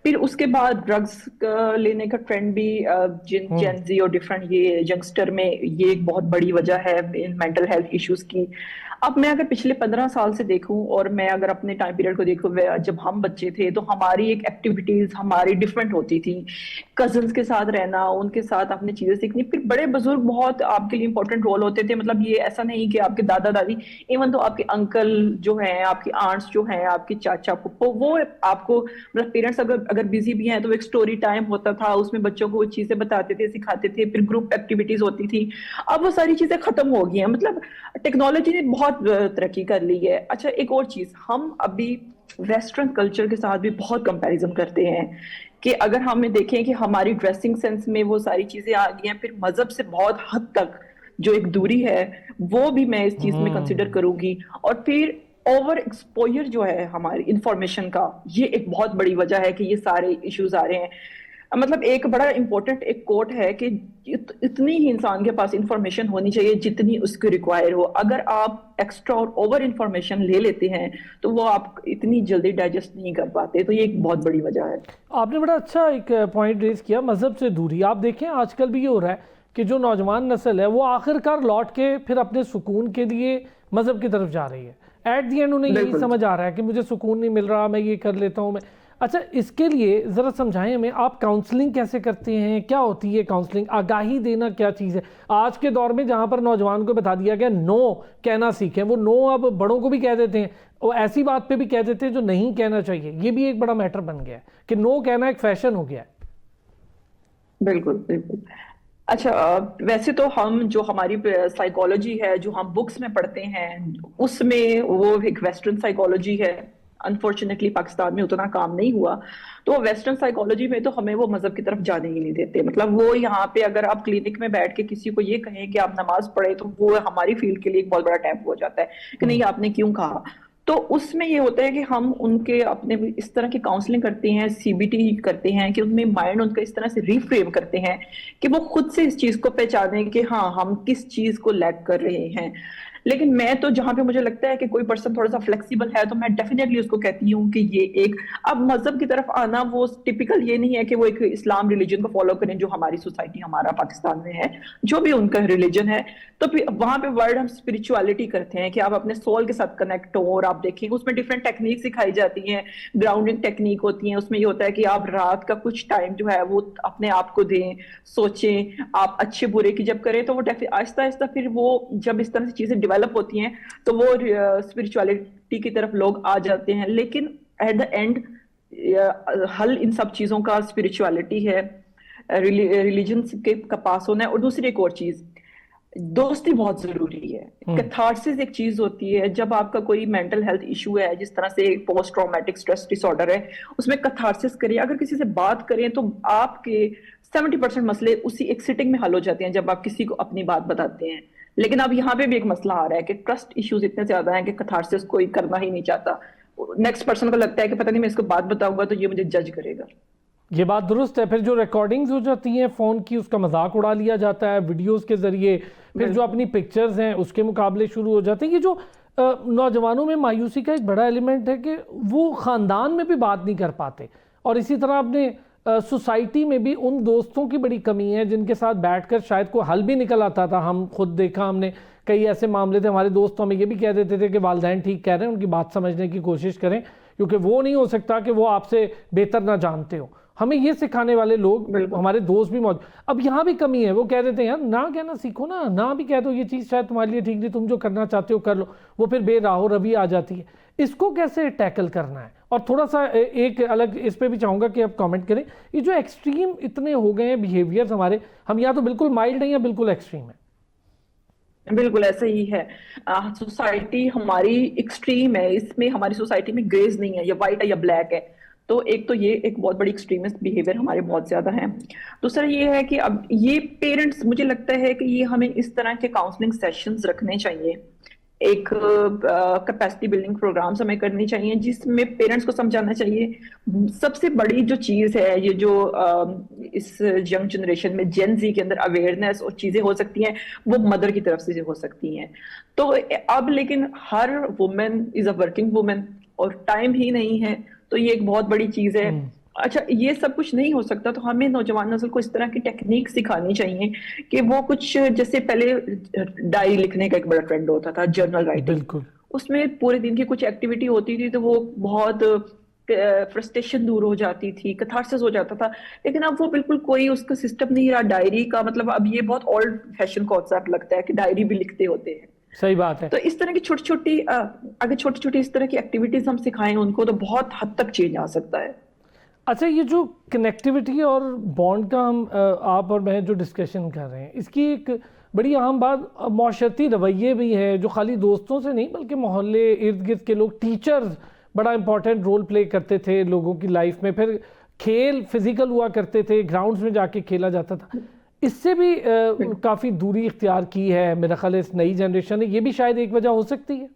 फिर उसके बाद ड्रग्स लेने का ट्रेंड भी जेन जी और डिफरेंट ये यंगस्टर में ये एक बहुत बड़ी वजह है इन मेंटल हेल्थ इश्यूज की। अब मैं अगर पिछले 15 साल से देखूं और मैं अगर अपने टाइम पीरियड को देखूं, जब हम बच्चे थे तो हमारी एक एक्टिविटीज हमारी डिफरेंट होती थी, कजन्स के साथ रहना, उनके साथ अपनी चीजें सीखनी। फिर बड़े बुजुर्ग बहुत आपके लिए इंपॉर्टेंट रोल होते थे, मतलब ये ऐसा नहीं कि आपके दादा दादी, इवन तो आपके अंकल जो हैं, आपकी आंट्स जो हैं, आपके चाचा पुप्पो, वो आपको मतलब पेरेंट्स अगर बिजी भी हैं तो एक स्टोरी टाइम होता था, उसमें बच्चों को वो चीजें बताते थे, सिखाते थे, फिर ग्रुप एक्टिविटीज होती थी। अब वो सारी चीजें खत्म हो गई हैं, मतलब टेक्नोलॉजी ने बहुत तरक्की कर ली है। अच्छा, एक और चीज, हम अभी वेस्टर्न कल्चर के साथ भी बहुत कंपैरिजन करते हैं कि अगर हमें देखें कि हमारी ड्रेसिंग सेंस में वो सारी चीजें आ गई हैं, फिर मजहब से बहुत हद तक जो एक दूरी है वो भी मैं इस चीज में कंसिडर करूंगी। और फिर ओवर एक्सपोजर जो है हमारी इंफॉर्मेशन का, ये एक बहुत बड़ी वजह है कि ये सारे इश्यूज आ रहे हैं। मतलब एक बड़ा इंपॉर्टेंट एक कोट है कि इतनी ही इंसान के पास इंफॉर्मेशन होनी चाहिए जितनी उसको रिक्वायर हो। अगर आप एक्स्ट्रा और ओवर इंफॉर्मेशन ले लेते हैं तो वो आप इतनी जल्दी डाइजेस्ट नहीं कर पाते, तो ये एक बहुत बड़ी वजह है। आपने बड़ा अच्छा एक पॉइंट रेज किया, मजहब से दूरी। आप देखें आजकल भी ये हो रहा है कि जो नौजवान नस्ल है वो आखिरकार लौट के फिर अपने सुकून के लिए मजहब की तरफ जा रही है। एट दी एंड उन्हें यही समझ आ रहा है कि मुझे सुकून नहीं मिल रहा, मैं ये कर लेता हूँ मैं। अच्छा, इसके लिए ज़रा समझाएं हमें, आप काउंसलिंग कैसे करते हैं, क्या होती है काउंसलिंग, आगाही देना क्या चीज़ है आज के दौर में, जहाँ पर नौजवान को बता दिया गया नो कहना सीखें, वो नो अब बड़ों को भी कह देते हैं, वो ऐसी बात पे भी कह देते हैं जो नहीं कहना चाहिए। ये भी एक बड़ा मैटर बन गया है कि नो कहना एक फैशन हो गया है। बिल्कुल बिल्कुल। अच्छा, वैसे तो हम जो हमारी साइकोलॉजी है जो हम बुक्स में पढ़ते हैं उसमें वो एक वेस्टर्न साइकोलॉजी है। अनफॉर्चुनेटली पाकिस्तान में उतना काम नहीं हुआ, तो वेस्टर्न साइकोलॉजी में तो हमें वो मजहब की तरफ जाने ही नहीं देते। मतलब वो यहाँ पे अगर आप क्लिनिक में बैठ के किसी को ये कहें कि आप नमाज पढ़े तो वो हमारी फील्ड के लिए एक बहुत बड़ा टैब हो जाता है कि नहीं आपने क्यों कहा। तो उसमें ये होता है कि हम उनके अपने इस तरह की काउंसलिंग करते हैं, सीबीटी करते हैं कि उनमें माइंड उनका इस तरह से रिफ्रेम करते हैं कि वो खुद से इस चीज को पहचाने कि हाँ हम किस चीज को लैक कर रहे हैं। लेकिन मैं तो जहां पे मुझे लगता है कि कोई पर्सन थोड़ा सा फ्लेक्सिबल है तो मैं डेफिनेटली उसको कहती हूँ कि ये एक, अब मजहब की तरफ आना वो टिपिकल ये नहीं है कि वो एक इस्लाम रिलीजन को फॉलो करें जो हमारी सोसाइटी हमारा पाकिस्तान में है, जो भी उनका रिलीजन है। तो फिर वहां पे वर्ड हम स्पिरिचुअलिटी करते हैं कि आप अपने सोल के साथ कनेक्ट हो, और आप देखेंगे उसमें डिफरेंट टेक्निक सिखाई जाती हैं, ग्राउंडिंग टेक्निक होती है। उसमें ये होता है कि आप रात का कुछ टाइम जो है वो अपने आप को दें, सोचें, आप अच्छे बुरे की जब करें तो वो आहिस्ता आहिस्ता फिर वो जब इस तरह से चीजें डेवलप होती हैं तो वो स्पिरिचुअलिटी की तरफ लोग आ जाते हैं। लेकिन एट द एंड हल इन सब चीजों का स्पिरिचुअलिटी है, रिलीजन के पास होना है। और दूसरी एक और चीज, दोस्ती बहुत जरूरी है। कैथार्सिस एक चीज होती है, जब आपका कोई मेंटल हेल्थ इशू है, जिस तरह से पोस्ट ट्रॉमेटिक स्ट्रेस डिसऑर्डर है, उसमें कैथार्सिस करिए। अगर किसी से बात करें तो आपके 70% मसले उसी एक सिटिंग में हल हो जाते हैं जब आप किसी को अपनी बात बताते हैं। लेकिन अब यहाँ पे भी एक मसला आ रहा है कि ट्रस्ट इश्यूज इतने ज्यादा हैं कि कैथार्सिस कोई करना ही नहीं चाहता। नेक्स्ट पर्सन को लगता है कि पता नहीं मैं इसको बात बताऊंगा तो ये मुझे जज करेगा। ये बात दुरुस्त है। फिर जो रिकॉर्डिंग्स हो जाती हैं फ़ोन की, उसका मजाक उड़ा लिया जाता है वीडियोस के ज़रिए, फिर जो अपनी पिक्चर्स हैं उसके मुकाबले शुरू हो जाते हैं। ये जो नौजवानों में मायूसी का एक बड़ा एलिमेंट है कि वो ख़ानदान में भी बात नहीं कर पाते, और इसी तरह अपने सोसाइटी में भी उन दोस्तों की बड़ी कमी है जिनके साथ बैठकर शायद कोई हल भी निकल आता था। हम खुद देखा, हमने कई ऐसे मामले थे, हमारे दोस्त हमें ये भी कह देते थे कि वालिदैन ठीक कह रहे हैं, उनकी बात समझने की कोशिश करें, क्योंकि वो नहीं हो सकता कि वो आपसे बेहतर ना जानते हो। हमें ये सिखाने वाले लोग हमारे दोस्त भी मौजूद। अब यहाँ भी कमी है, वो कह देते हैं यार ना कहना सीखो ना भी कह दो ये चीज़ शायद तुम्हारे लिए ठीक नहीं, तुम जो करना चाहते हो कर लो। वो फिर बेराहो रवि आ जाती है। इसको कैसे टैकल करना है? और थोड़ा सा एक अलग इस पे भी चाहूँगा कि आप कमेंट करें, ये जो एक्सट्रीम इतने हो गए हैं बिहेवियर्स हमारे, हम या तो बिल्कुल माइल्ड हैं या बिल्कुल एक्सट्रीम है। बिल्कुल ऐसा ही है। सोसाइटी हमारी एक्सट्रीम है, इसमें हमारी सोसाइटी में ग्रेज नहीं है, या वाइट है या ब्लैक है। तो एक तो ये एक बहुत बड़ी एक्सट्रीमिस्ट बिहेवियर हमारे बहुत ज्यादा है। दूसरा ये है कि अब ये पेरेंट्स, मुझे लगता है कि ये हमें इस तरह के काउंसलिंग सेशंस रखने चाहिए, एक कैपेसिटी बिल्डिंग प्रोग्राम्स हमें करनी चाहिए जिसमें पेरेंट्स को समझाना चाहिए। सबसे बड़ी जो चीज है, ये जो इस यंग जनरेशन में जेन जी के अंदर अवेयरनेस और चीजें हो सकती हैं, वो मदर की तरफ से हो सकती हैं। तो अब लेकिन हर women is a working women और टाइम ही नहीं है, तो ये एक बहुत बड़ी चीज है। अच्छा, ये सब कुछ नहीं हो सकता तो हमें नौजवान नस्ल को इस तरह की टेक्निक सिखानी चाहिए कि वो कुछ, जैसे पहले डायरी लिखने का एक बड़ा ट्रेंड होता था, जर्नल राइटिंग, बिल्कुल। उसमें पूरे दिन की कुछ एक्टिविटी होती थी तो वो बहुत फ्रस्ट्रेशन दूर हो जाती थी, कैथारसिस हो जाता था। लेकिन अब वो बिल्कुल कोई उसका सिस्टम नहीं रहा डायरी का, मतलब अब ये बहुत ओल्ड फैशन कॉन्सेप्ट लगता है कि डायरी भी लिखते होते हैं। सही बात है। तो इस तरह की छोटी छोटी अगर छोटी छोटी इस तरह की एक्टिविटीज हम सिखाएं उनको तो बहुत हद तक चेंज आ सकता है। अच्छा, ये जो कनेक्टिविटी और बॉन्ड का हम आप और मैं जो डिस्कशन कर रहे हैं, इसकी एक बड़ी अहम बात माशरती रवैये भी है, जो खाली दोस्तों से नहीं बल्कि मोहल्ले इर्द गिर्द के लोग, टीचर्स बड़ा इंपॉर्टेंट रोल प्ले करते थे लोगों की लाइफ में। फिर खेल फिजिकल हुआ करते थे, ग्राउंड्स में जाके खेला जाता था। इससे भी काफ़ी दूरी इख्तियार की है मेरा ख्याल है इस नई जनरेशन ने, ये भी शायद एक वजह हो सकती है।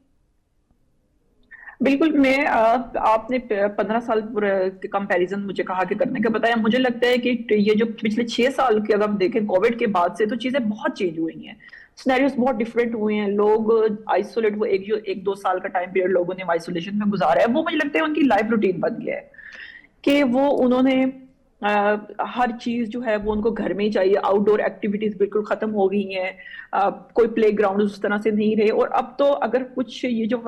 बिल्कुल। मैं आपने 15 साल के कंपैरिजन मुझे कहा कि करने का बताया। मुझे लगता है कि ये जो पिछले 6 साल के अगर हम देखें कोविड के बाद से, तो चीजें बहुत चेंज हुई हैं, सिनेरियोस बहुत डिफरेंट हुए हैं। लोग आइसोलेट, वो एक दो साल का टाइम पीरियड लोगों ने आइसोलेशन में गुजारा है, वो मुझे लगता है उनकी लाइफ रूटीन बन गया है कि वो उन्होंने हर चीज जो है वो उनको घर में ही चाहिए। आउटडोर एक्टिविटीज बिल्कुल खत्म हो गई हैं, कोई प्ले ग्राउंड उस तरह से नहीं रहे। और अब तो अगर कुछ ये जो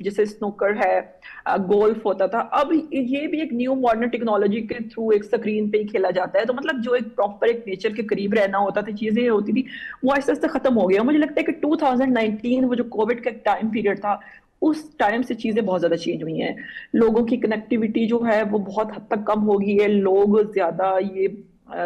जैसे स्नूकर है, गोल्फ होता था, अब ये भी एक न्यू मॉडर्न टेक्नोलॉजी के थ्रू एक स्क्रीन पे ही खेला जाता है। तो मतलब जो एक प्रॉपर एक नेचर के करीब रहना होता था, चीजें होती थी, वो आहिस्ता आहिस्ता खत्म हो गया। मुझे लगता है कि 2019 वो जो कोविड का टाइम पीरियड था, उस टाइम से चीजें बहुत ज्यादा चेंज हुई हैं। लोगों की कनेक्टिविटी जो है वो बहुत हद तक कम हो गई है। लोग ज्यादा ये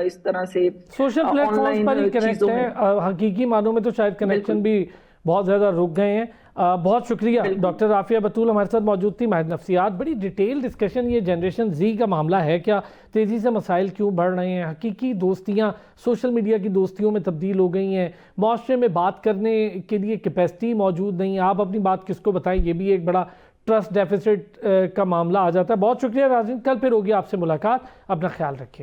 इस तरह से सोशल प्लेटफॉर्म्स पर ही कनेक्ट है, हकीकी मानों में तो शायद कनेक्शन भी बहुत ज़्यादा रुक गए हैं। बहुत शुक्रिया डॉक्टर राफिया बतूल हमारे साथ मौजूद थी, माहिर नफ्सियात। बड़ी डिटेल डिस्कशन ये जनरेशन जी का मामला है, क्या तेज़ी से मसाइल क्यों बढ़ रहे हैं, हकीकी दोस्तियाँ सोशल मीडिया की दोस्तियों में तब्दील हो गई हैं, माशरे में बात करने के लिए कैपेसिटी मौजूद नहीं, आप अपनी बात किसको बताएं, ये भी एक बड़ा ट्रस्ट डेफिसिट का मामला आ जाता है। बहुत शुक्रिया नाज़रीन, कल फिर होगी आपसे मुलाकात, अपना ख्याल रखिए।